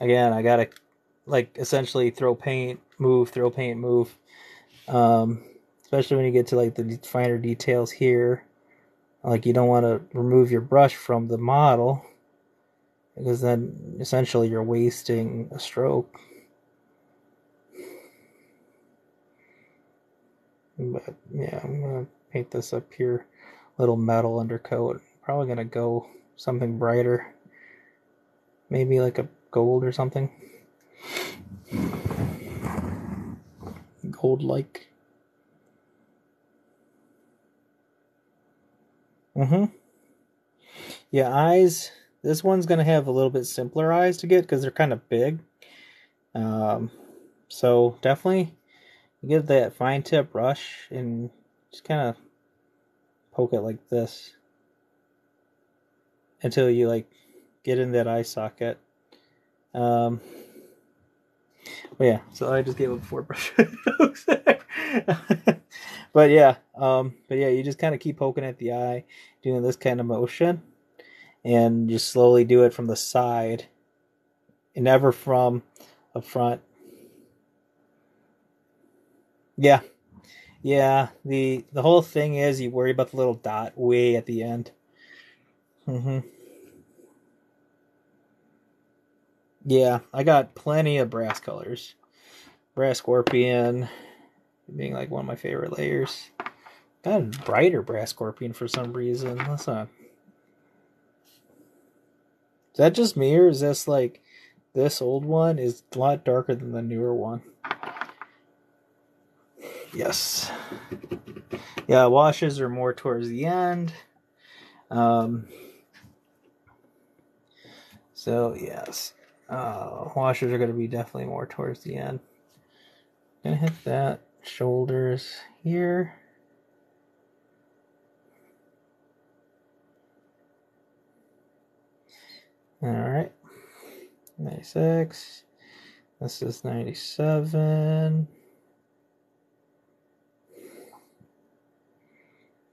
Again, I gotta, like, essentially throw paint, move, throw paint, move. Especially when you get to, like, the finer details here. Like, you don't want to remove your brush from the model, because then, essentially, you're wasting a stroke. But, yeah, I'm going to paint this up here. Little metal undercoat. Probably going to go something brighter. Maybe like a gold or something. Gold-like. Yeah, eyes. This one's going to have a little bit simpler eyes to get because they're kind of big. So definitely get that fine tip brush and just kind of poke it like this until you like get in that eye socket. But yeah, so I just gave up 4 brush strokes there. But yeah, you just kind of keep poking at the eye, doing this kind of motion, and just slowly do it from the side, and never from up front. Yeah. The whole thing is you worry about the little dot way at the end. Yeah, I got plenty of brass colors. Brass scorpion being like one of my favorite layers. Got a brighter brass scorpion for some reason. That's not. Is that just me, or is this like this old one is a lot darker than the newer one? Yes. Yeah, washes are more towards the end. So yes, washers are going to be definitely more towards the end. Gonna hit that shoulders here. Alright. 96. This is 97.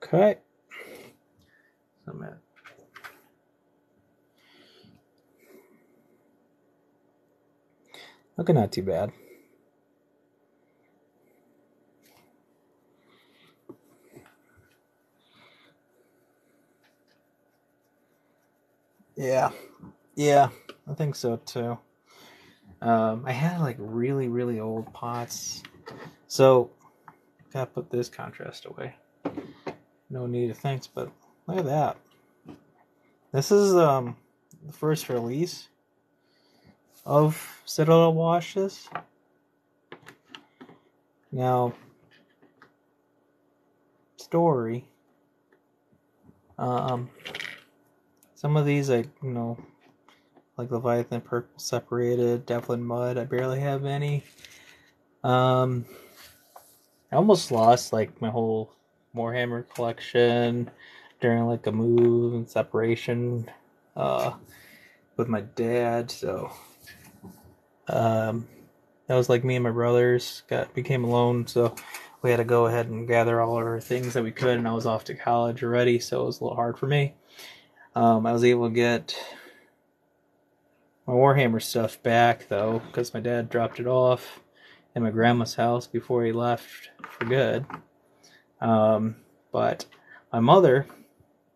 Okay. Looking not too bad. Yeah, I think so too. I had like really old pots, so gotta put this contrast away. No need of thanks, but look at that. This is the first release of Citadel washes. Now, story. Some of these, like Leviathan Purple Separated, Devlin Mud, I barely have any. I almost lost like my whole Warhammer collection during like a move and separation with my dad, so that was like me and my brothers became alone, so we had to go ahead and gather all our things that we could, and I was off to college already, so it was a little hard for me. I was able to get my Warhammer stuff back though, because my dad dropped it off in my grandma's house before he left for good. But my mother,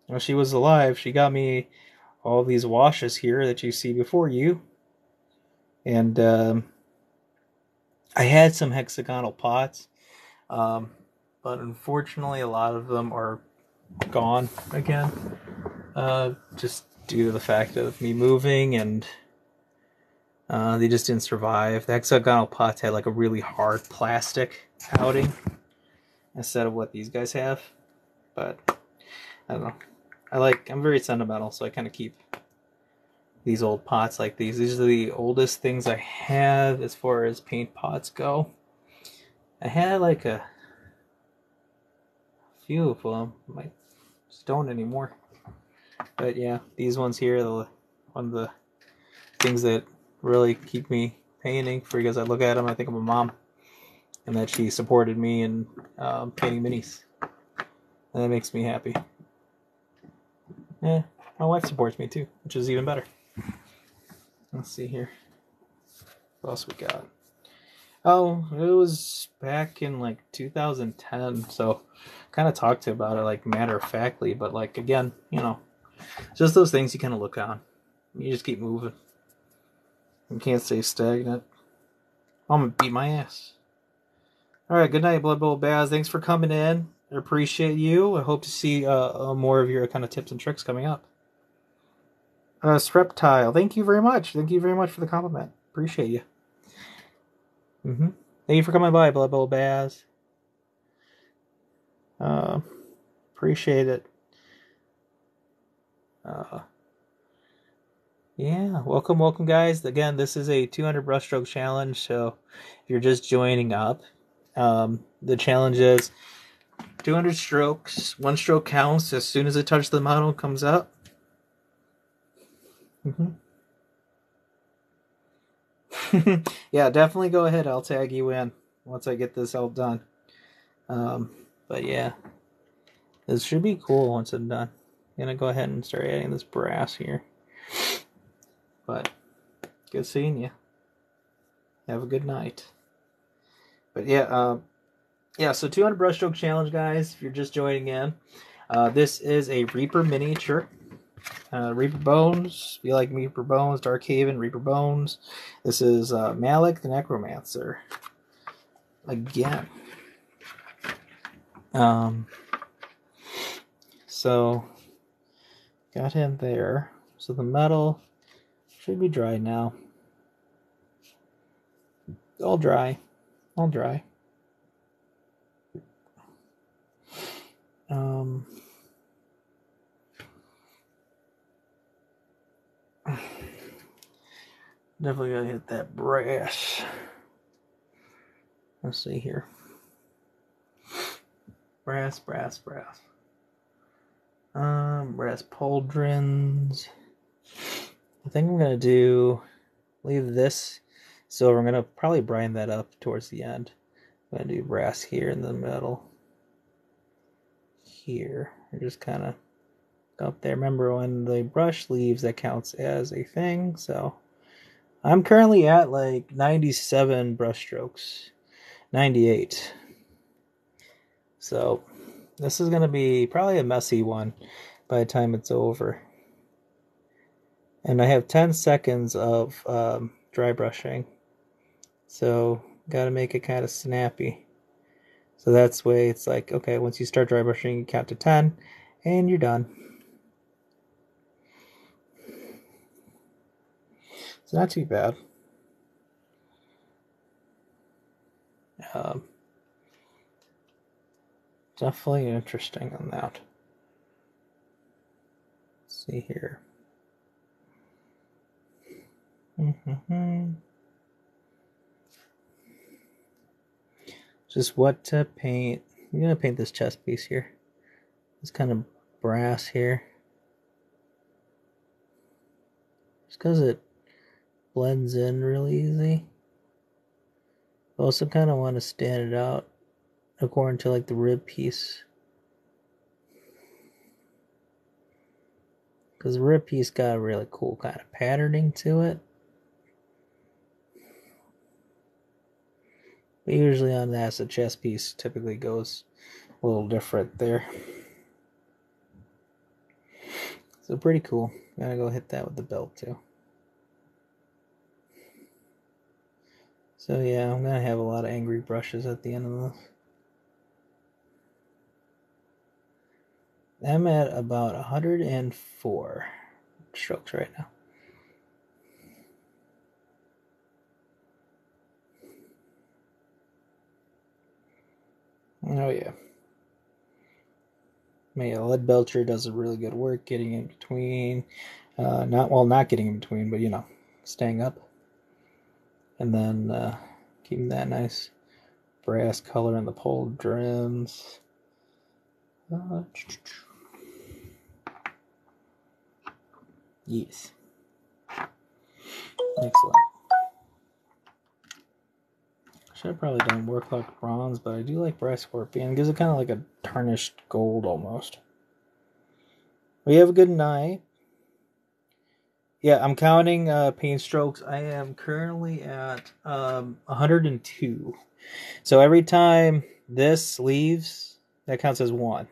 when she was alive, she got me all these washes here that you see before you. And I had some hexagonal pots, but unfortunately a lot of them are gone again, just due to the fact of me moving, and they just didn't survive. The hexagonal pots had like a really hard plastic outing instead of what these guys have, but I don't know. I'm very sentimental, so I kind of keep these old pots like these. These are the oldest things I have as far as paint pots go. I had like a few of them. I just don't anymore. But yeah, these ones here, one of the things that really keep me painting, because I look at them, I think of my mom, and that she supported me in painting minis. And that makes me happy. Yeah, my wife supports me too, which is even better. Let's see here. What else we got? Oh, it was back in like 2010, so kind of talked about it like matter-of-factly, but like again, just those things you kind of look on. You just keep moving. You can't stay stagnant. I'm gonna beat my ass. Alright, good night, Blood Bowl Baz. Thanks for coming in. I appreciate you. I hope to see more of your kind of tips and tricks coming up. Streptile, thank you very much. Thank you very much for the compliment. Appreciate you. Thank you for coming by, Blood Bowl Baz. Appreciate it. Yeah, welcome guys. Again, this is a 200 brushstroke challenge, so if you're just joining up, the challenge is 200 strokes. 1 stroke counts. As soon as it touches the model, it comes up. Yeah, definitely go ahead. I'll tag you in once I get this all done. But yeah, this should be cool once it's done. I'm gonna go ahead and start adding this brass here. But good seeing you. Have a good night. But yeah, so 200 brushstroke challenge, guys. If you're just joining in, this is a Reaper miniature. Reaper Bones. If you like Reaper Bones, Dark Haven, Reaper Bones. This is Malik the Necromancer. Again. So got him there. So the metal should be dry now. All dry. Definitely gotta hit that brass. Let's see here. Brass. Brass pauldrons. I think I'm going to leave this silver. I'm going to probably brine that up towards the end. I'm going to do brass here in the middle. Here. Or just kind of up there. Remember, when the brush leaves, that counts as a thing. So I'm currently at like 97 brush strokes. 98. So this is going to be probably a messy one by the time it's over. And I have 10 seconds of dry brushing. So got to make it kind of snappy. So that's way it's like, okay, once you start dry brushing, you count to 10 and you're done. It's not too bad. Definitely interesting on that. Let's see here. Just what to paint. I'm going to paint this chest piece here. This kind of brass here. Just because it blends in really easy. I also kind of want to stand it out according to like the rib piece. Because the rib piece got a really cool kind of patterning to it. But usually on that, the chest piece typically goes a little different there. So pretty cool. Gotta go hit that with the belt too. So yeah, I'm gonna have a lot of angry brushes at the end of this. I'm at about 104 strokes right now. Oh yeah. Lead Belcher does a really good work getting in between. Not getting in between, but you know, staying up. And then keeping that nice brass color in the pole trims. Yes. Excellent. Should have probably done Warclock Bronze, but I do like Brass Scorpion. It gives it kind of like a tarnished gold almost. We have a good night. Yeah, I'm counting paint strokes. I am currently at 102. So every time this leaves, that counts as 1.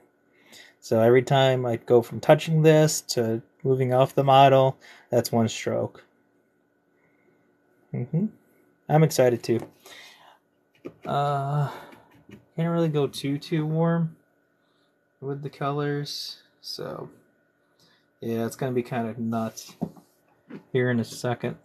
So every time I go from touching this to moving off the model, that's 1 stroke. I'm excited too. Can't really go too warm with the colors, so yeah, it's gonna be kind of nuts here in a second.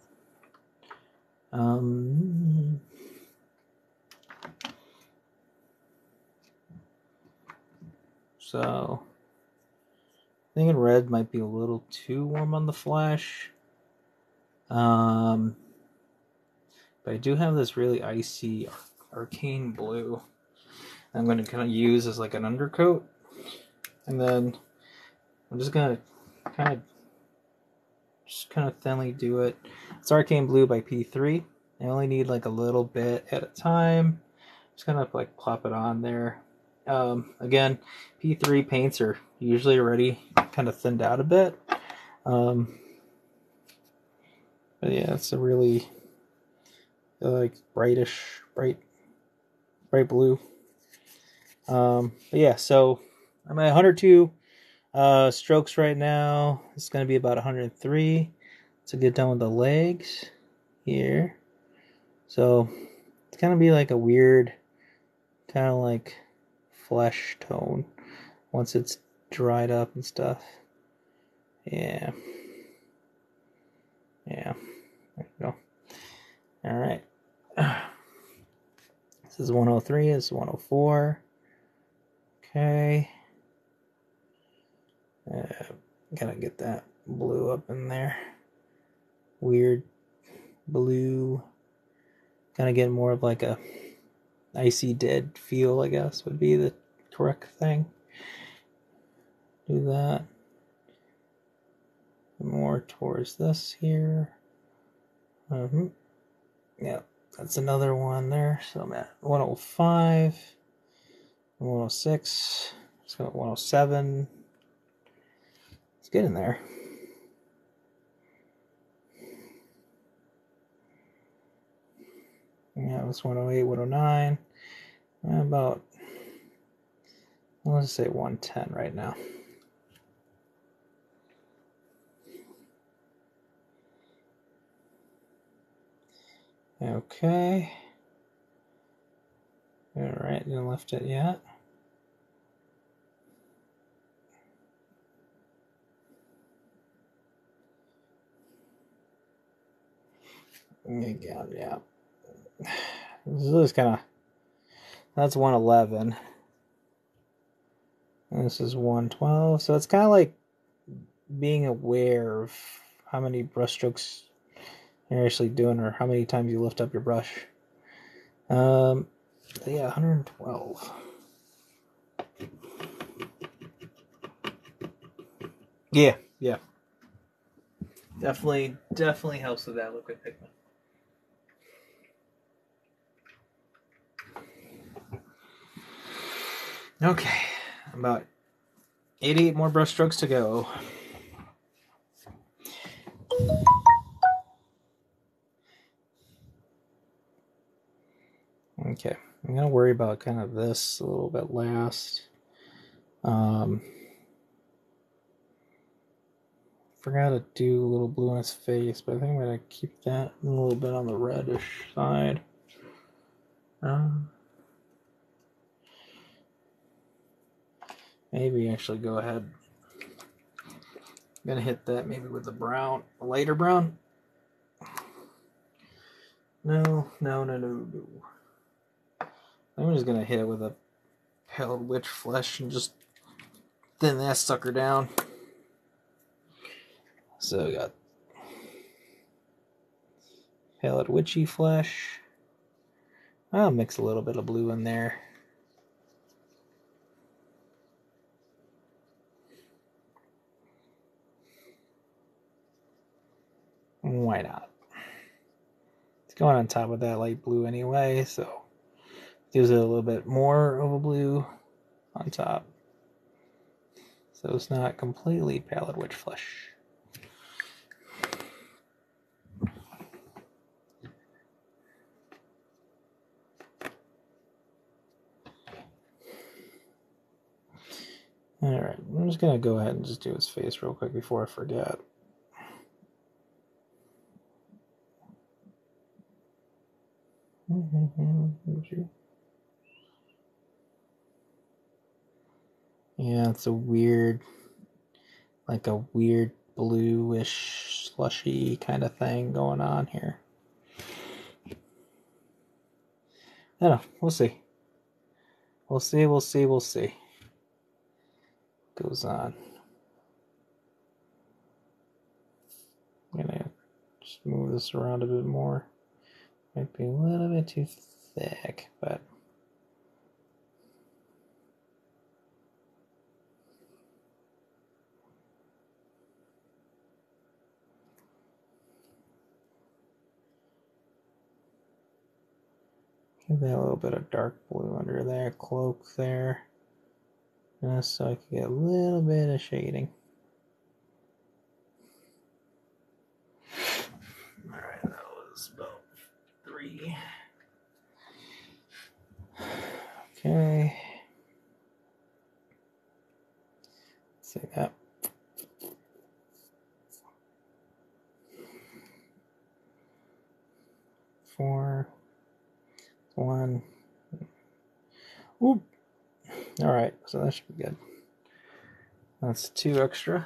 So I think red might be a little too warm on the flash. But I do have this really icy arcane blue I'm going to kind of use as like an undercoat. And then I'm just going to kind of thinly do it. It's Arcane Blue by P3. I only need like a little bit at a time. Just kind of like plop it on there. Again, P3 paints are usually already kind of thinned out a bit. But yeah, it's a really like bright blue. But yeah, so I'm at 102 strokes right now. It's going to be about 103 to get done with the legs here. So it's going to be like a weird kind of like flesh tone once it's dried up and stuff. Yeah. There we go. All right. This is 103. This is 104. Okay. Gotta get that blue up in there. Weird blue. Kind of get more of like a icy dead feel, I guess, would be the correct thing. Do that. more towards this here. Yeah, that's another one there. So I'm at 105, 106, let's go at 107. It's getting there. Yeah, it's 108, 109. About, let's say 110 right now. Okay. Alright, didn't lift it yet. Again, yeah. This is kind of, that's 111. And this is 112. So it's kind of like being aware of how many brush strokes you're actually doing or how many times you lift up your brush. Yeah, 112. Yeah. Definitely helps with that liquid pigment. Okay, about 88 more brush strokes to go. Okay, I'm gonna worry about kind of this a little bit last. Forgot to do a little blue on his face, but I think I'm gonna keep that a little bit on the reddish side. Maybe actually go ahead. I'm gonna hit that maybe with the brown, a lighter brown. No. I'm just gonna hit it with a pale witch flesh and just thin that sucker down. So I got pallid witchy flesh. I'll mix a little bit of blue in there. Why not? It's going on top of that light blue anyway, so gives it a little bit more of a blue on top. So it's not completely pallid witch flesh. Alright, I'm just going to go ahead and just do his face real quick before I forget. Yeah, it's a weird, like a weird bluish, slushy kind of thing going on here. I don't know, we'll see. We'll see. Goes on. I'm gonna just move this around a bit more. Might be a little bit too thick, but give that a little bit of dark blue under there, cloak there, just so I can get a little bit of shading. Alright, that was about 3. Okay. Let's see that. 4, 1. Oop. Alright, so that should be good. That's 2 extra.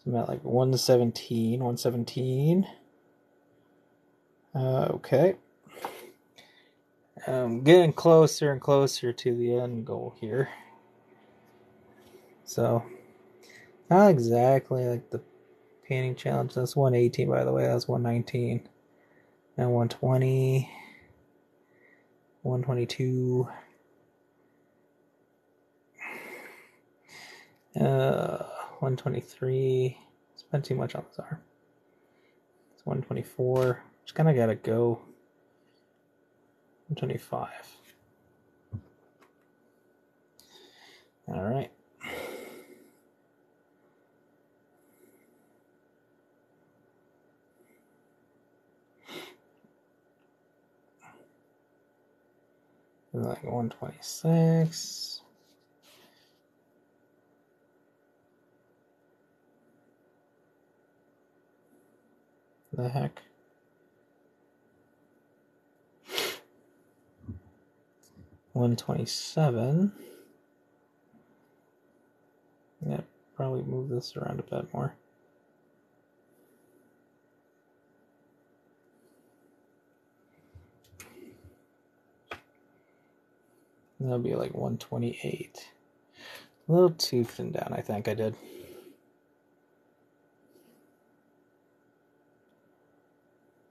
So I'm at like 117. Okay. Getting closer and closer to the end goal here. So, not exactly like the painting challenge. That's 118, by the way. That's 119. And 120. 122. 123. Spent too much on this arm. It's 124. Just kind of gotta go. 125. All right. Like 126. The heck? 127. Yeah, probably move this around a bit more. That'll be like 128. A little too thinned down, I think I did.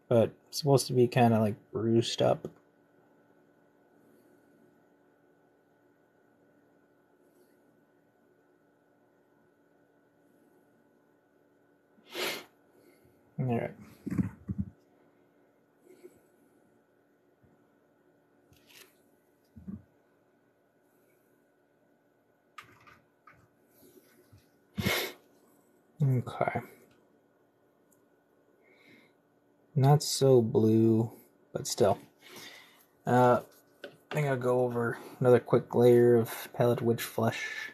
But it's supposed to be kind of like bruised up. All right. Okay. Not so blue, but still. I think I'll go over another quick layer of Pallid Witch Flesh.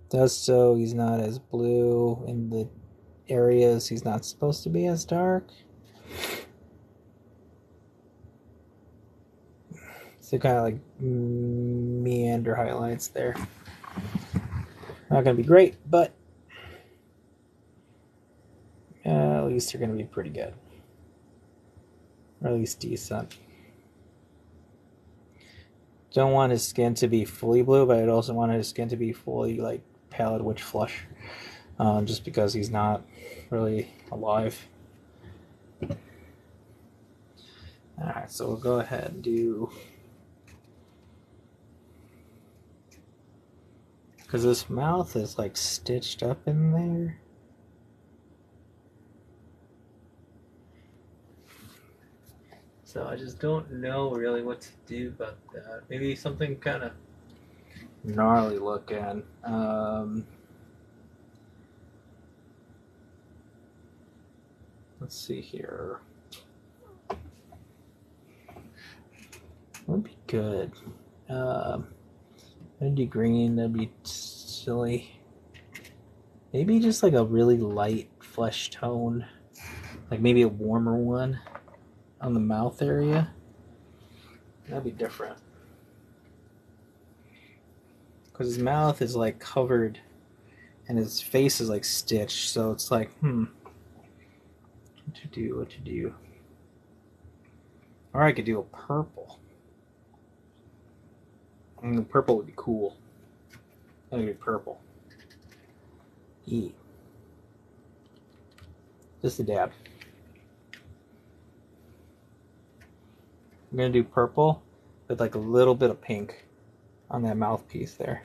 Does so he's not as blue in the areas he's not supposed to be as dark. So kind of like meander highlights there. Not gonna be great, but at least they're gonna be pretty good, or at least decent. Don't want his skin to be fully blue, but I also want his skin to be fully like Pallid Witch Flesh, just because he's not really alive. Alright, so we'll go ahead and do, because this mouth is like stitched up in there. So I just don't know really what to do about that. Maybe something kind of gnarly looking. Let's see here. Would be good. That'd be green. That'd be silly. Maybe just like a really light flesh tone, like maybe a warmer one on the mouth area. That'd be different. Because his mouth is like covered and his face is like stitched, so it's like, what to do. Or I could do a purple. The purple would be cool. That would be purple. Just a dab. I'm gonna do purple with like a little bit of pink on that mouthpiece there.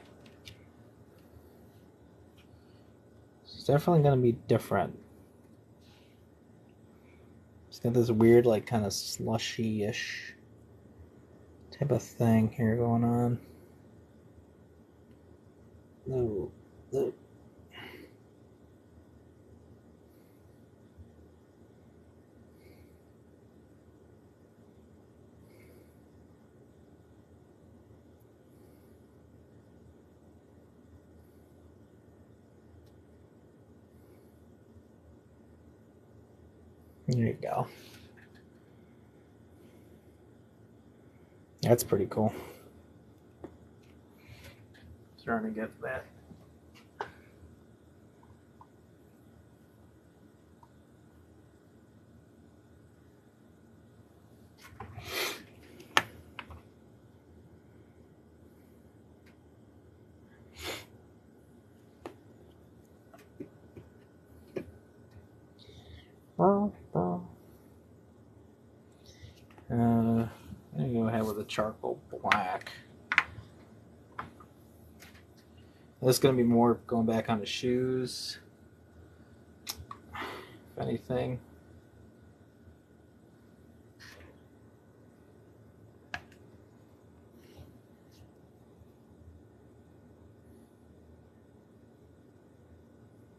It's definitely gonna be different. It's got this weird, like, kind of slushy-ish type of thing here going on. No. There you go. That's pretty cool. Starting to get that. I'm gonna go ahead with a charcoal black. This is going to be more going back onto shoes, if anything.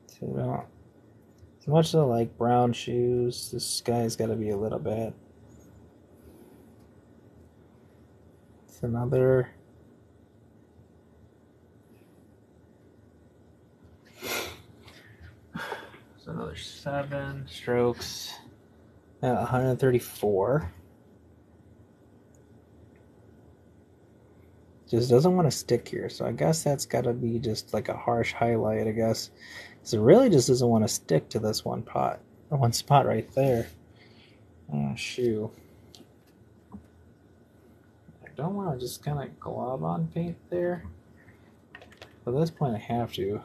So as much as I like brown shoes, this guy's got to be a little bit. It's another. So another 7 strokes at 134. Just doesn't want to stick here, so I guess that's got to be just like a harsh highlight, I guess. So it really just doesn't want to stick to this one spot right there. Oh, shoe. I don't want to just kind of glob on paint there. But at this point I have to.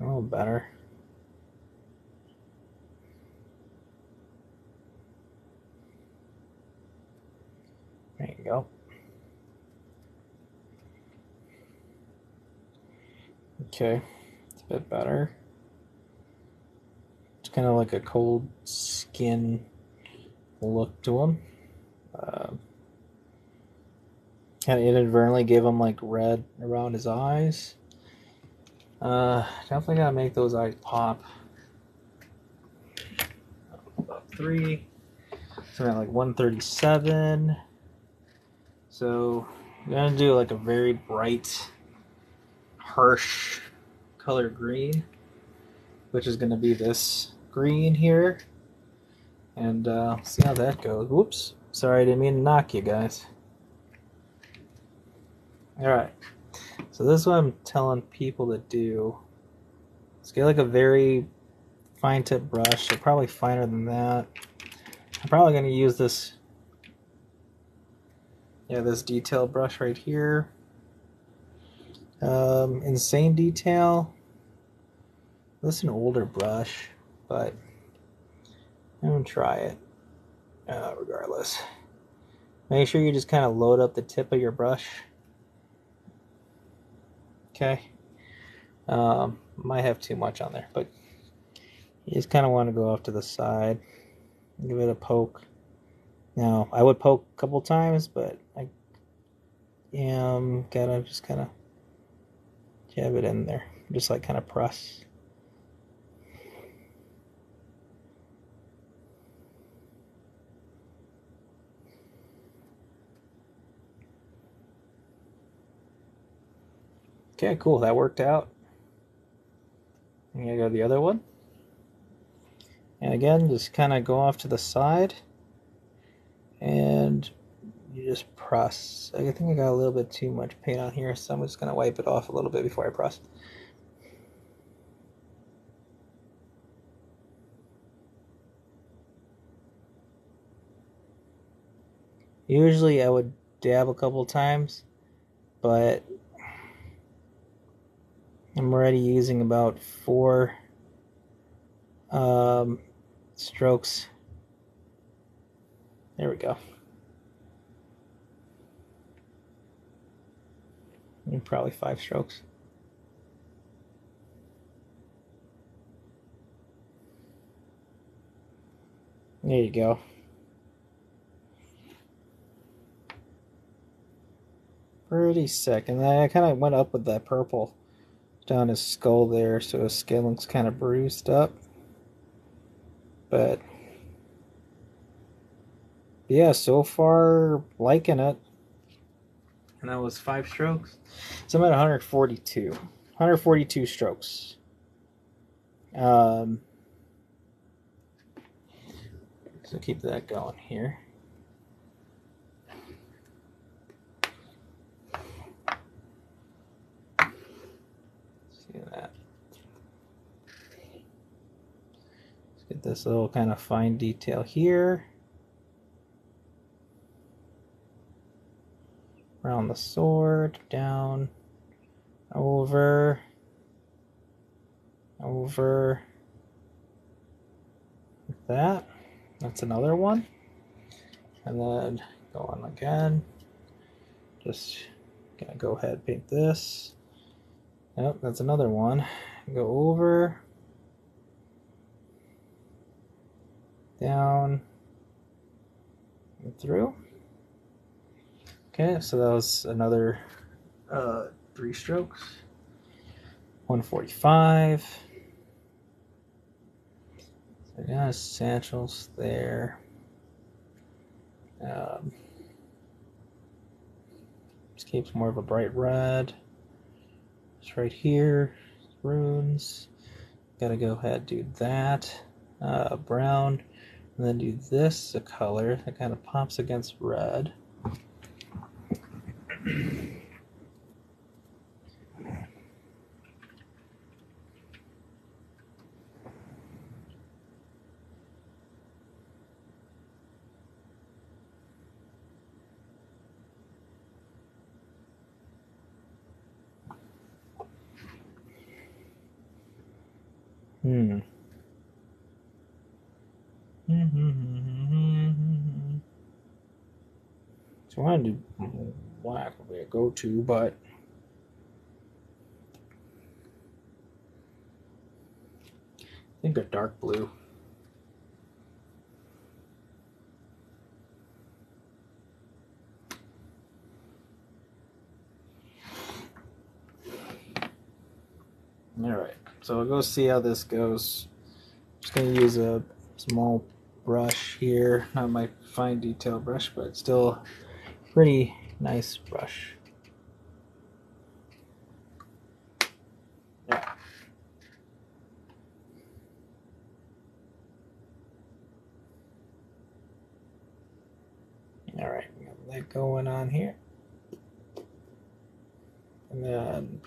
A little better. There you go. Okay, it's a bit better. It's kind of like a cold skin look to him. Kind of inadvertently give him like red around his eyes. Definitely gotta make those eyes pop. About 3. So I'm at like 137. So I'm gonna do like a very bright, harsh color green, which is gonna be this green here. And see how that goes. Whoops. Sorry, I didn't mean to knock you guys. Alright. So this is what I'm telling people to do. Let's get like a very fine tip brush, so probably finer than that. I'm probably going to use this, this detail brush right here. Insane detail. This is an older brush, but I'm going to try it regardless. Make sure you just kind of load up the tip of your brush. Okay. Might have too much on there, but you just kind of want to go off to the side, give it a poke. Now, I would poke a couple times, but I am gotta just kind of jab it in there, just like kind of press. Okay, cool, that worked out. I'm gonna go to the other one. And again, just kind of go off to the side. And you just press. I think I got a little bit too much paint on here, so I'm just gonna wipe it off a little bit before I press. Usually I would dab a couple times, but I'm already using about 4 strokes. There we go. And probably 5 strokes. There you go. Pretty sick. And then I kind of went up with that purple down his skull there, so his skin looks kind of bruised up. But yeah, so far liking it. And that was 5 strokes. So I'm at 142. 142 strokes. So keep that going here. See that. Let's get this little kind of fine detail here. Around the sword, down, over, like that. That's another one. And then go on again. Just gonna go ahead and paint this. Yep, that's another one. Go over, down, and through. Okay, so that was another 3 strokes. 145. So yeah, essentials there. This keeps more of a bright red. It's right here. Runes. Gotta go ahead and do that. Brown. And then do this a color that kind of pops against red. So I want to do black would be a go-to, but I think a dark blue. Alright, so we'll go see how this goes. Just going to use a small brush here, not my fine detail brush, but still a pretty nice brush. Yeah. Alright, we got that going on here. And then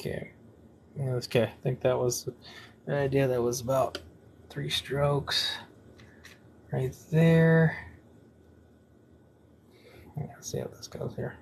okay. Okay, I think that was the idea. That was about 3 strokes right there. Let's see how this goes here.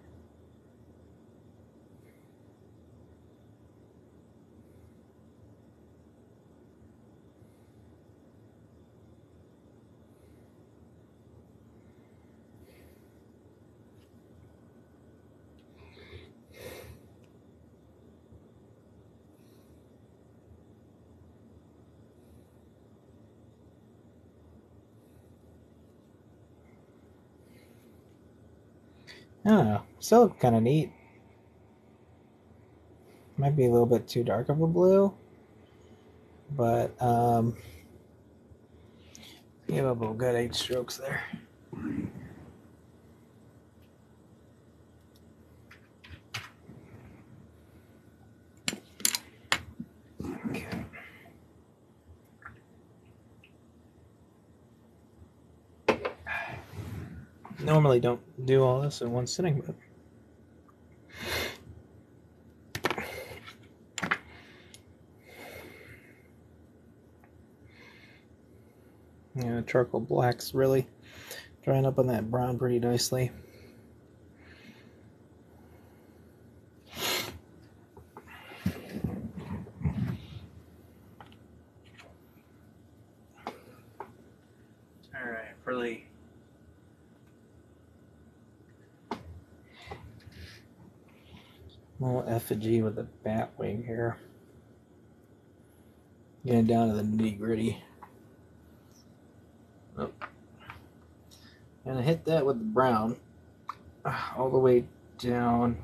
I don't know. Still kind of neat. Might be a little bit too dark of a blue, but give up a good 8 strokes there. Okay. Normally don't do all this in one sitting, but yeah, charcoal black's really drying up on that brown pretty nicely. Alright, really little effigy with a bat wing here. Getting down to the nitty gritty. Oh. And I hit that with the brown all the way down.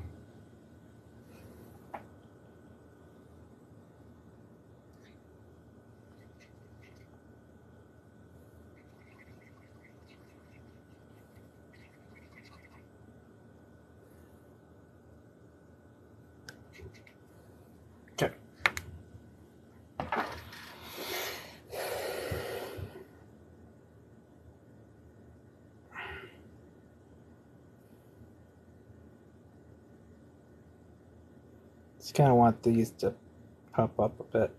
Okay. Just kind of want these to pop up a bit.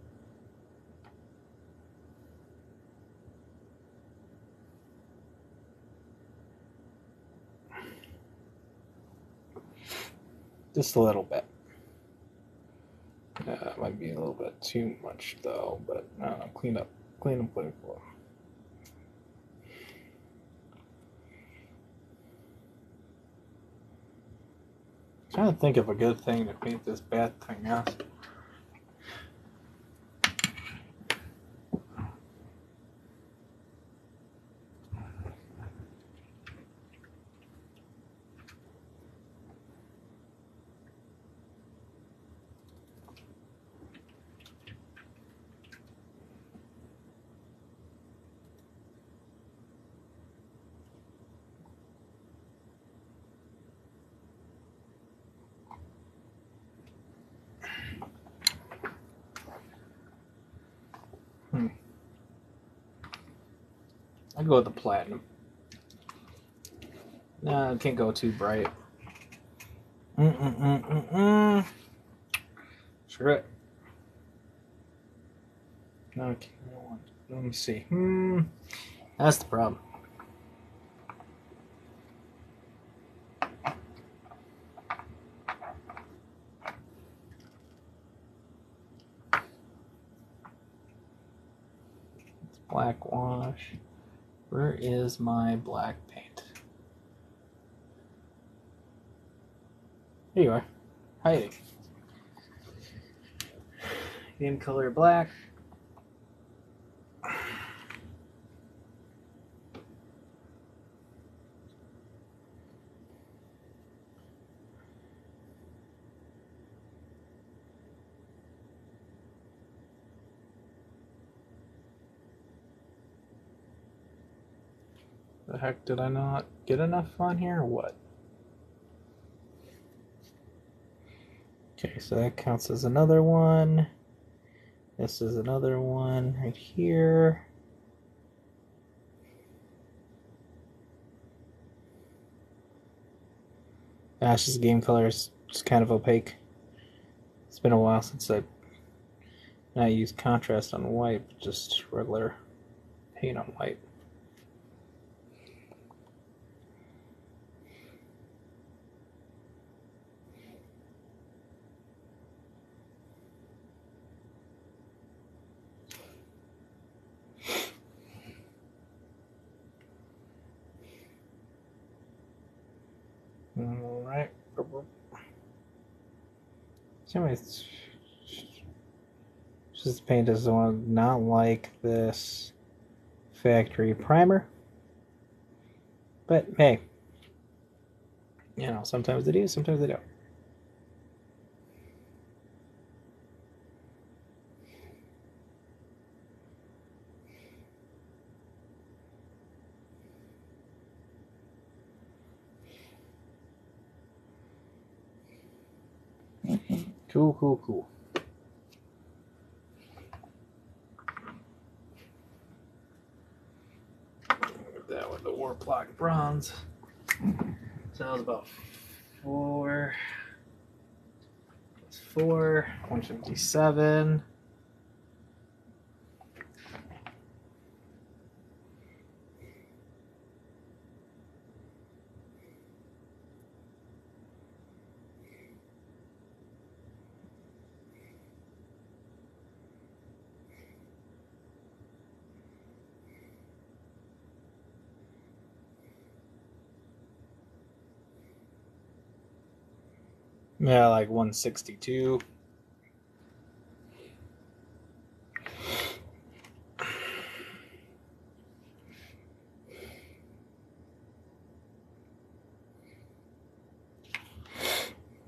Just a little bit. It might be a little bit too much though, but I don't know, clean up. Trying to think of a good thing to paint this bad thing out. I'd go with the platinum. No, I can't go too bright. Screw it. Okay, let me see. That's the problem. It's black wash. Where is my black paint? Here you are. Hiding. Game color black. The heck, did I not get enough on here or what? Okay, so that counts as another one. This is another one right here. Gosh, this game color is just kind of opaque. It's been a while since I not used contrast on white, but just regular paint on white. Alright. So anyways, just paint does not like this factory primer. But hey, you know, sometimes they do, sometimes they don't. Cool. That with the Warplock bronze. So that was about 157. Yeah, like 162.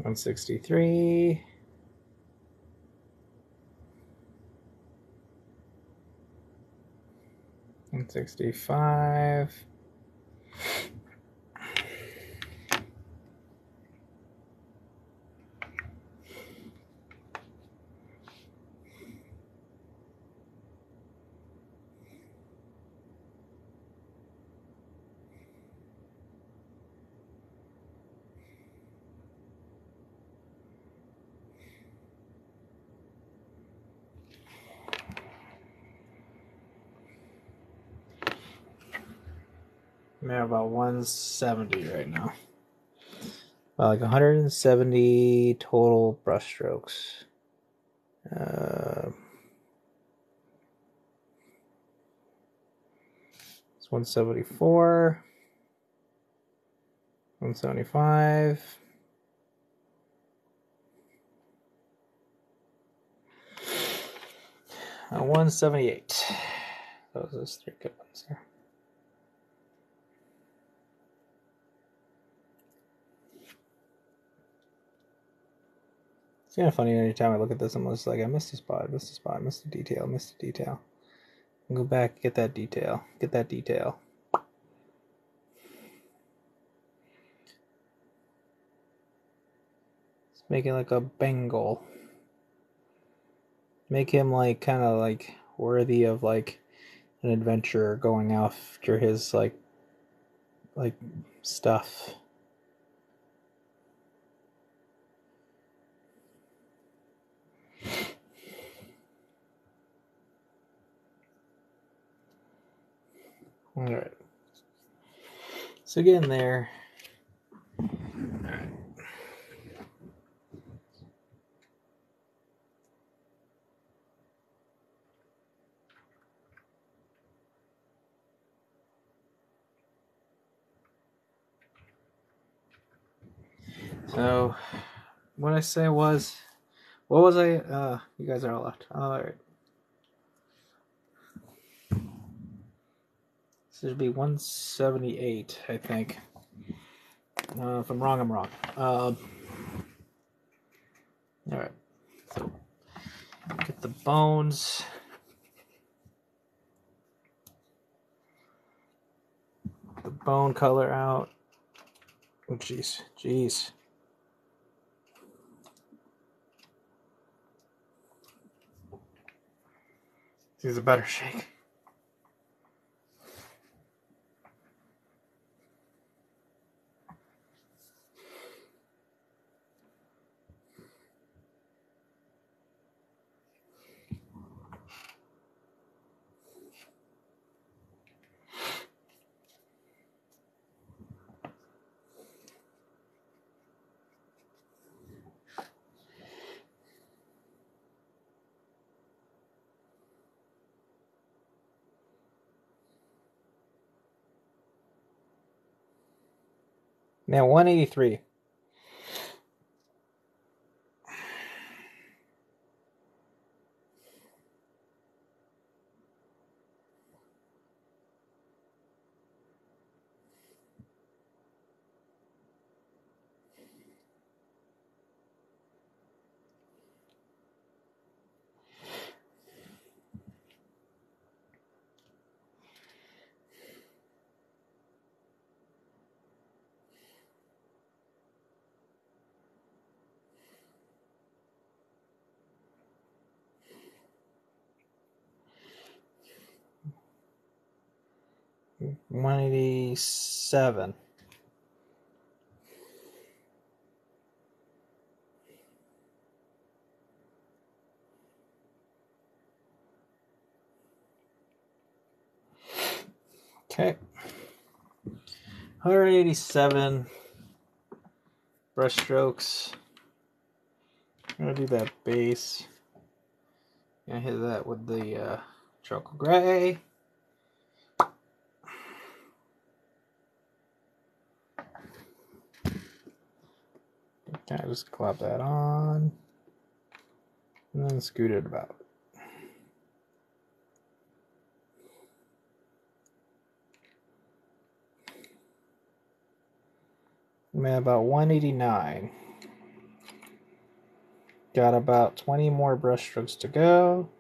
$163. 165. I'm at about 170 right now. like 170 total brushstrokes. It's 174, 175. Uh, 178. Those 3 good ones there. It's kind of funny anytime I look at this, I'm just like, I missed a spot, missed a spot, missed a detail, missed a detail. Go back, get that detail, get that detail. Let's make it like a Bengal. Make him like kind of like worthy of like an adventurer going after his like stuff. All right. So get in there. All right. So, what I say was, what was I? You guys are all left. All right. This should be 178, I think. If I'm wrong, I'm wrong. All right. So, get the bones. The bone color out. Oh, jeez. Jeez. This is a better shake. Now 183. $187. Okay. 187 brush strokes. I'm gonna do that base. Gonna hit that with the charcoal gray. Kind of just clap that on, and then scoot it about. I'm at about 189. Got about 20 more brush strokes to go.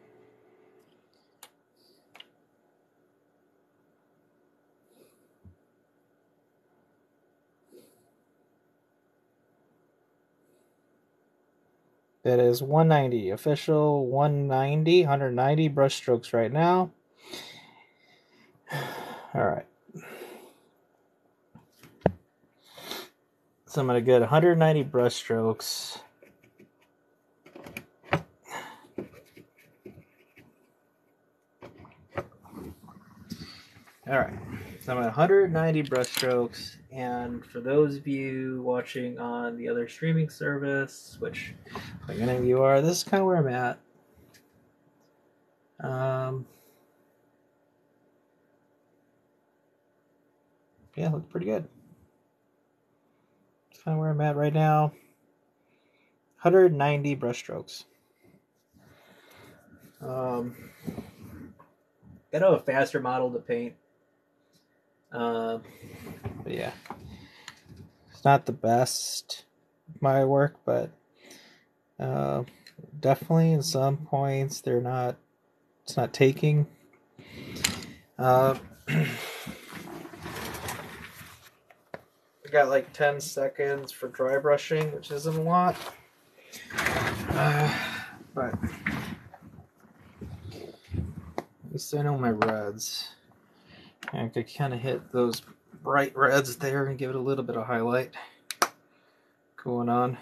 That is 190. Official 190, 190 brush strokes right now. All right. So I'm going to get 190 brush strokes. All right. So I'm at 190 brush strokes, And for those of you watching on the other streaming service, which like many of you are, this is kind of where I'm at. Yeah, looks pretty good. It's kind of where I'm at right now. 190 brush strokes. Bit of a faster model to paint. But yeah, it's not the best my work, but definitely in some points they're not. It's not taking. I got like 10 seconds for dry brushing, which isn't a lot. But at least I know my reds. I could kind of hit those bright reds there and give it a little bit of highlight going on.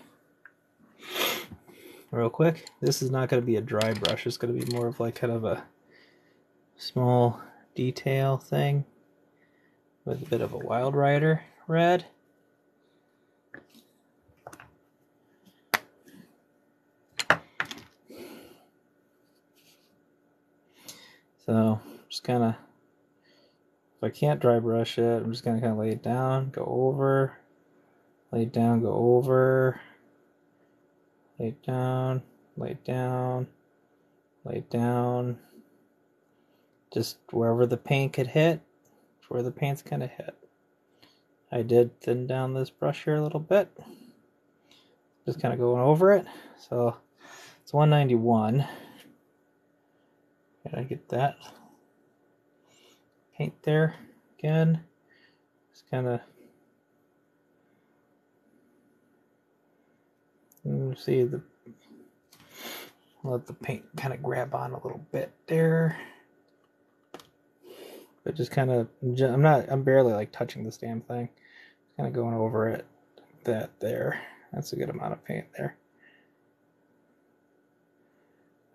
Real quick, this is not going to be a dry brush. It's going to be more of like kind of a small detail thing with a bit of a Wild Rider red. So just kind of, if I can't dry brush it, I'm just going to kind of lay it down, go over, lay it down, go over, lay it down, lay it down, lay it down. Just wherever the paint could hit, where the paint's going to hit. I did thin down this brush here a little bit. Just kind of going over it. So it's 191. Gotta get that paint there again. Just kind of see the, let the paint kind of grab on a little bit there. But just kind of, I'm barely like touching this damn thing. Kind of going over it, that there. That's a good amount of paint there.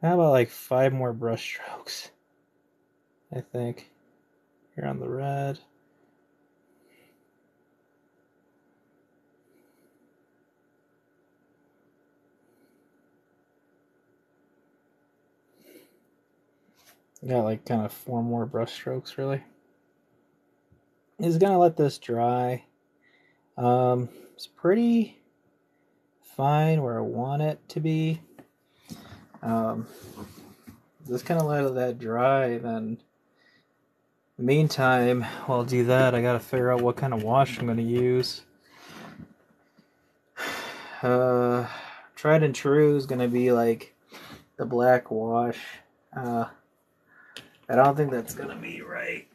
How about like 5 more brush strokes? I think. Here on the red. Got like kind of 4 more brush strokes really. Is gonna let this dry. It's pretty fine where I want it to be. Just kind of let that dry. Then, in the meantime, while I'll do that, I gotta figure out what kind of wash I'm gonna use. Tried and true is gonna be like the black wash. I don't think that's gonna be right.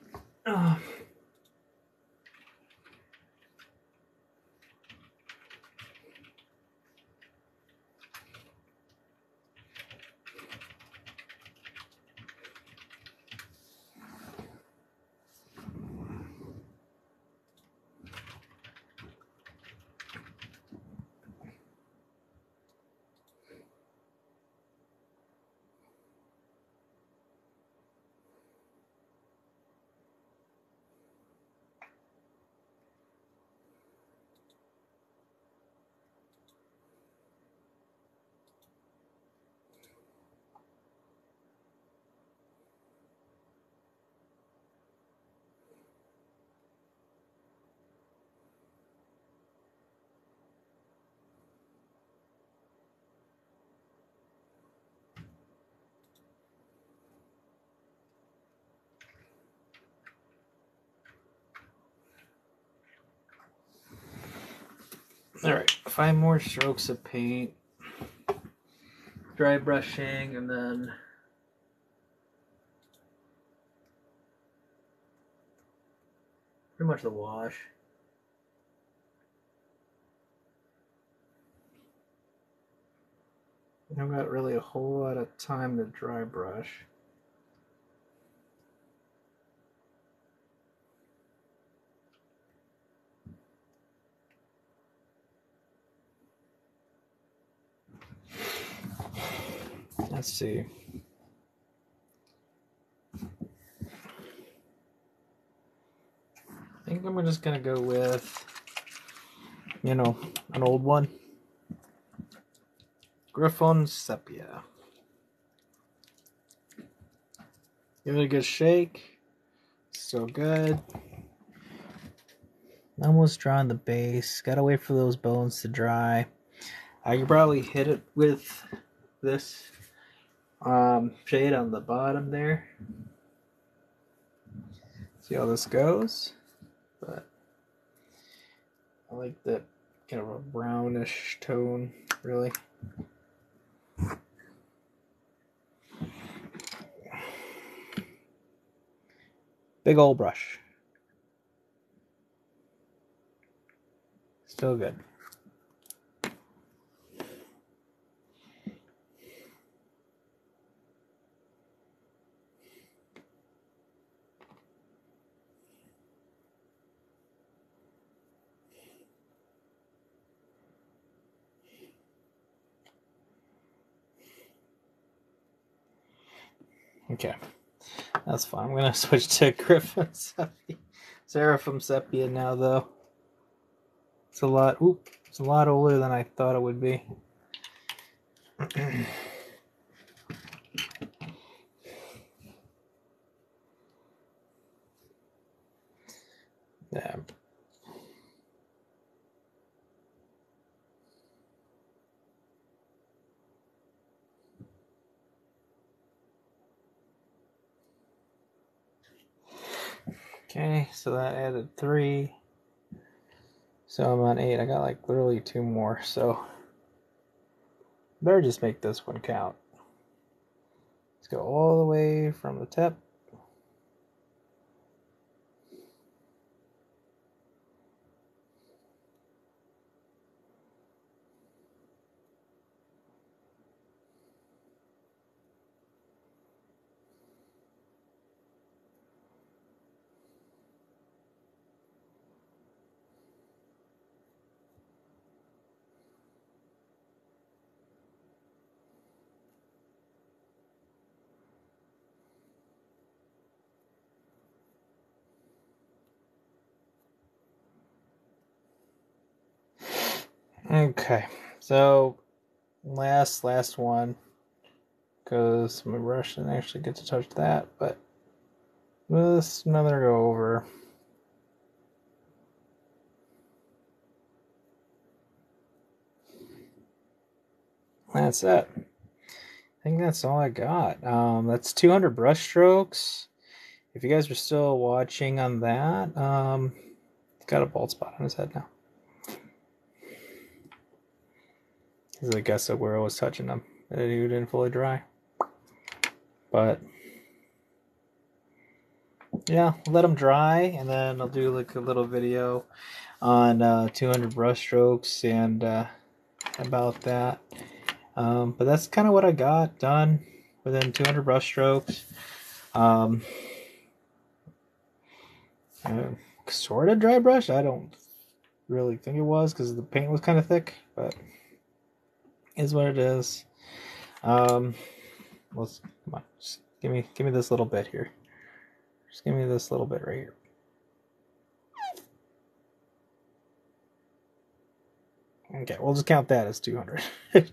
Alright, 5 more strokes of paint, dry brushing, and then pretty much the wash. I've got really a whole lot of time to dry brush. Let's see. I think I'm just gonna go with you know, an old one. Griffon Sepia. Give it a good shake. Still good. Almost drawn the base. Gotta wait for those bones to dry. I could probably hit it with this shade on the bottom there. See how this goes. But I like that kind of a brownish tone, really. Big old brush. Still good. Okay, that's fine. I'm gonna switch to Griffon Sepia. Seraphim Sepia now, though. It's a lot. Oop, it's a lot older than I thought it would be. Yeah. Okay, so that added 3. So I'm on 8. I got like literally 2 more, so better just make this one count. Let's go all the way from the tip. Okay, so last one, because my brush didn't actually get to touch that, but this another go over. That's it. I think that's all I got. That's 200 brush strokes. If you guys are still watching on that, he's got a bald spot on his head now. I guess of where I was touching them. He didn't fully dry. But yeah, let them dry, and then I'll do like a little video on 200 brush strokes and about that. But that's kind of what I got done within 200 brush strokes. Sort of dry brush. I don't really think it was because the paint was kind of thick, but is what it is. Let's come on, just give me this little bit here. Just give me this little bit right here. Okay, we'll just count that as 200. Just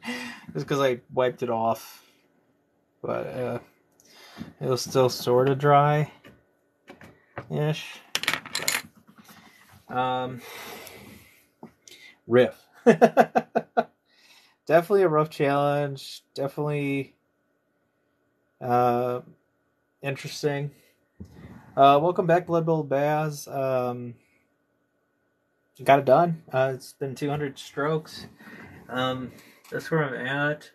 because I wiped it off, but it was still sort of dry ish. Riff. Definitely a rough challenge. Definitely interesting. Welcome back, Blood Bowl Baz. Got it done. It's been 200 strokes. That's where I'm at.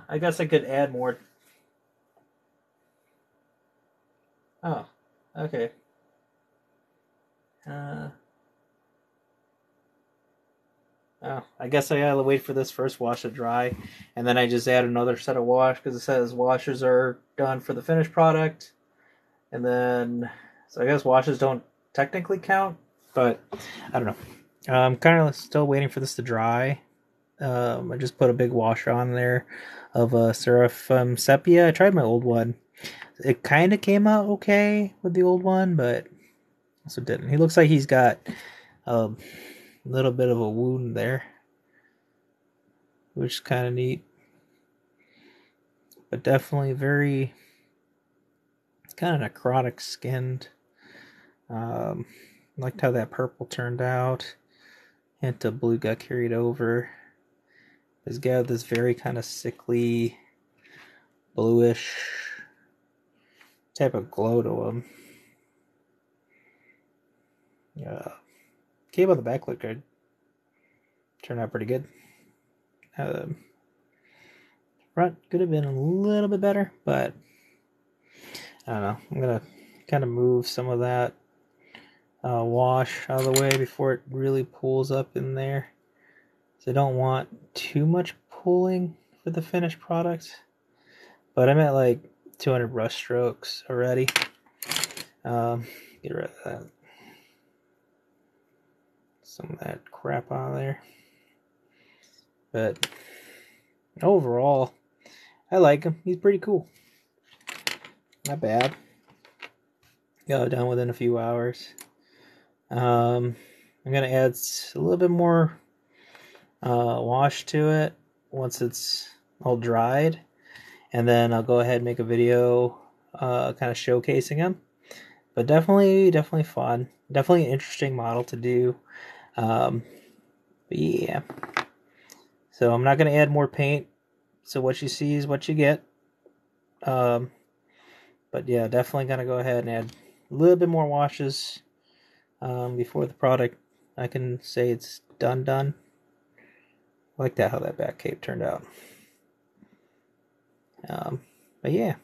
I guess I could add more. Oh, okay. I guess I gotta wait for this first wash to dry, and then I just add another set of wash because it says washes are done for the finished product, and then so I guess washes don't technically count, but I don't know. I'm kind of still waiting for this to dry. I just put a big wash on there of Seraphim Sepia. I tried my old one. It kind of came out okay with the old one, but also didn't. He looks like he's got a little bit of a wound there, which is kind of neat. But definitely very kind of necrotic skinned. Liked how that purple turned out. Hint of blue got carried over. He's got this very kind of sickly, bluish type of glow to him. Cape on the back looked good. Turned out pretty good. Front could have been a little bit better, but I don't know. I'm gonna kind of move some of that wash out of the way before it really pulls up in there. So I don't want too much pulling for the finished product. But I'm at like 200 brush strokes already. Get rid of that. Some of that crap out of there. But overall, I like him. He's pretty cool. Not bad. Got it done within a few hours. I'm going to add a little bit more wash to it once it's all dried. And then I'll go ahead and make a video kind of showcasing him. But definitely fun. Definitely an interesting model to do. But yeah. So I'm not going to add more paint. So what you see is what you get. But yeah, definitely going to go ahead and add a little bit more washes before the product. I can say it's done. I like that, how that back cape turned out. But yeah,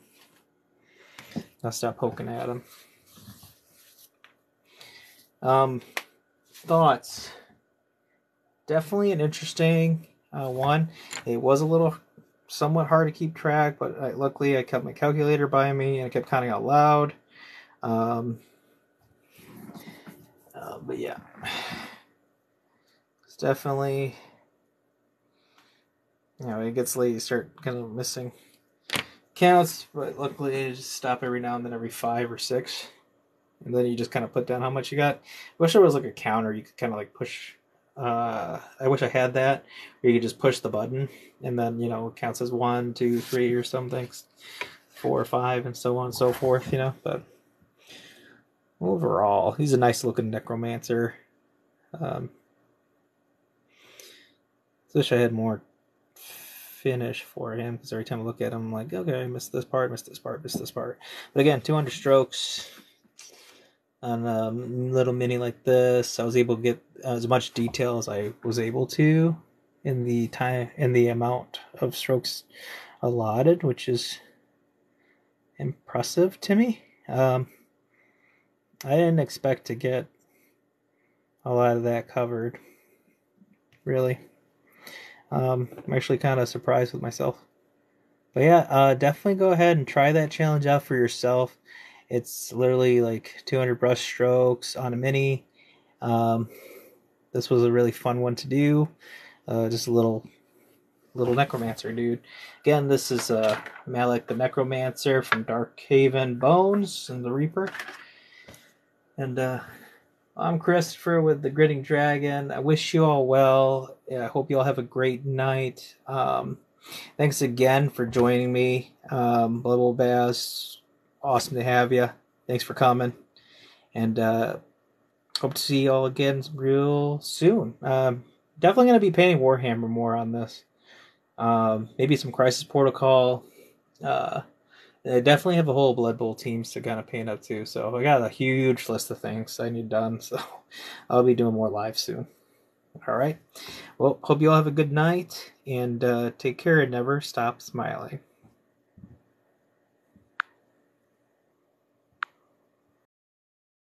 I'll stop poking at him. Thoughts. Definitely an interesting one. It was a little somewhat hard to keep track, but luckily I kept my calculator by me and I kept counting out loud. But yeah, it's definitely, it gets late, you start kind of missing counts, but luckily I just stop every now and then, every 5 or 6, and then you just kind of put down how much you got. I wish there was like a counter you could kind of like push. I wish I had that, where you could just push the button and then it counts as 1, 2, 3 or something, 4 or 5 and so on and so forth, but overall he's a nice looking necromancer. Wish I had more finish for him, because every time I look at him I'm like, okay, I missed this part. But again, 200 strokes on a little mini like this, I was able to get as much detail as I was able to in the amount of strokes allotted, which is impressive to me. I didn't expect to get a lot of that covered, really. I'm actually kind of surprised with myself. But yeah, definitely go ahead and try that challenge out for yourself. It's literally like 200 brush strokes on a mini. This was a really fun one to do. Just a little necromancer dude. Again, this is Malik the Necromancer from Darkhaven Bones and the Reaper. And I'm Christopher with the Gritting Dragon. I wish you all well. I hope you all have a great night. Thanks again for joining me. Blubble Baz, awesome to have you. Thanks for coming. And hope to see you all again real soon. Definitely going to be painting Warhammer more on this. Maybe some Crisis Protocol. I definitely have a whole Blood Bowl teams to kind of paint up too. So I got a huge list of things I need done. So I'll be doing more live soon. All right. Well, hope you all have a good night, and take care and never stop smiling.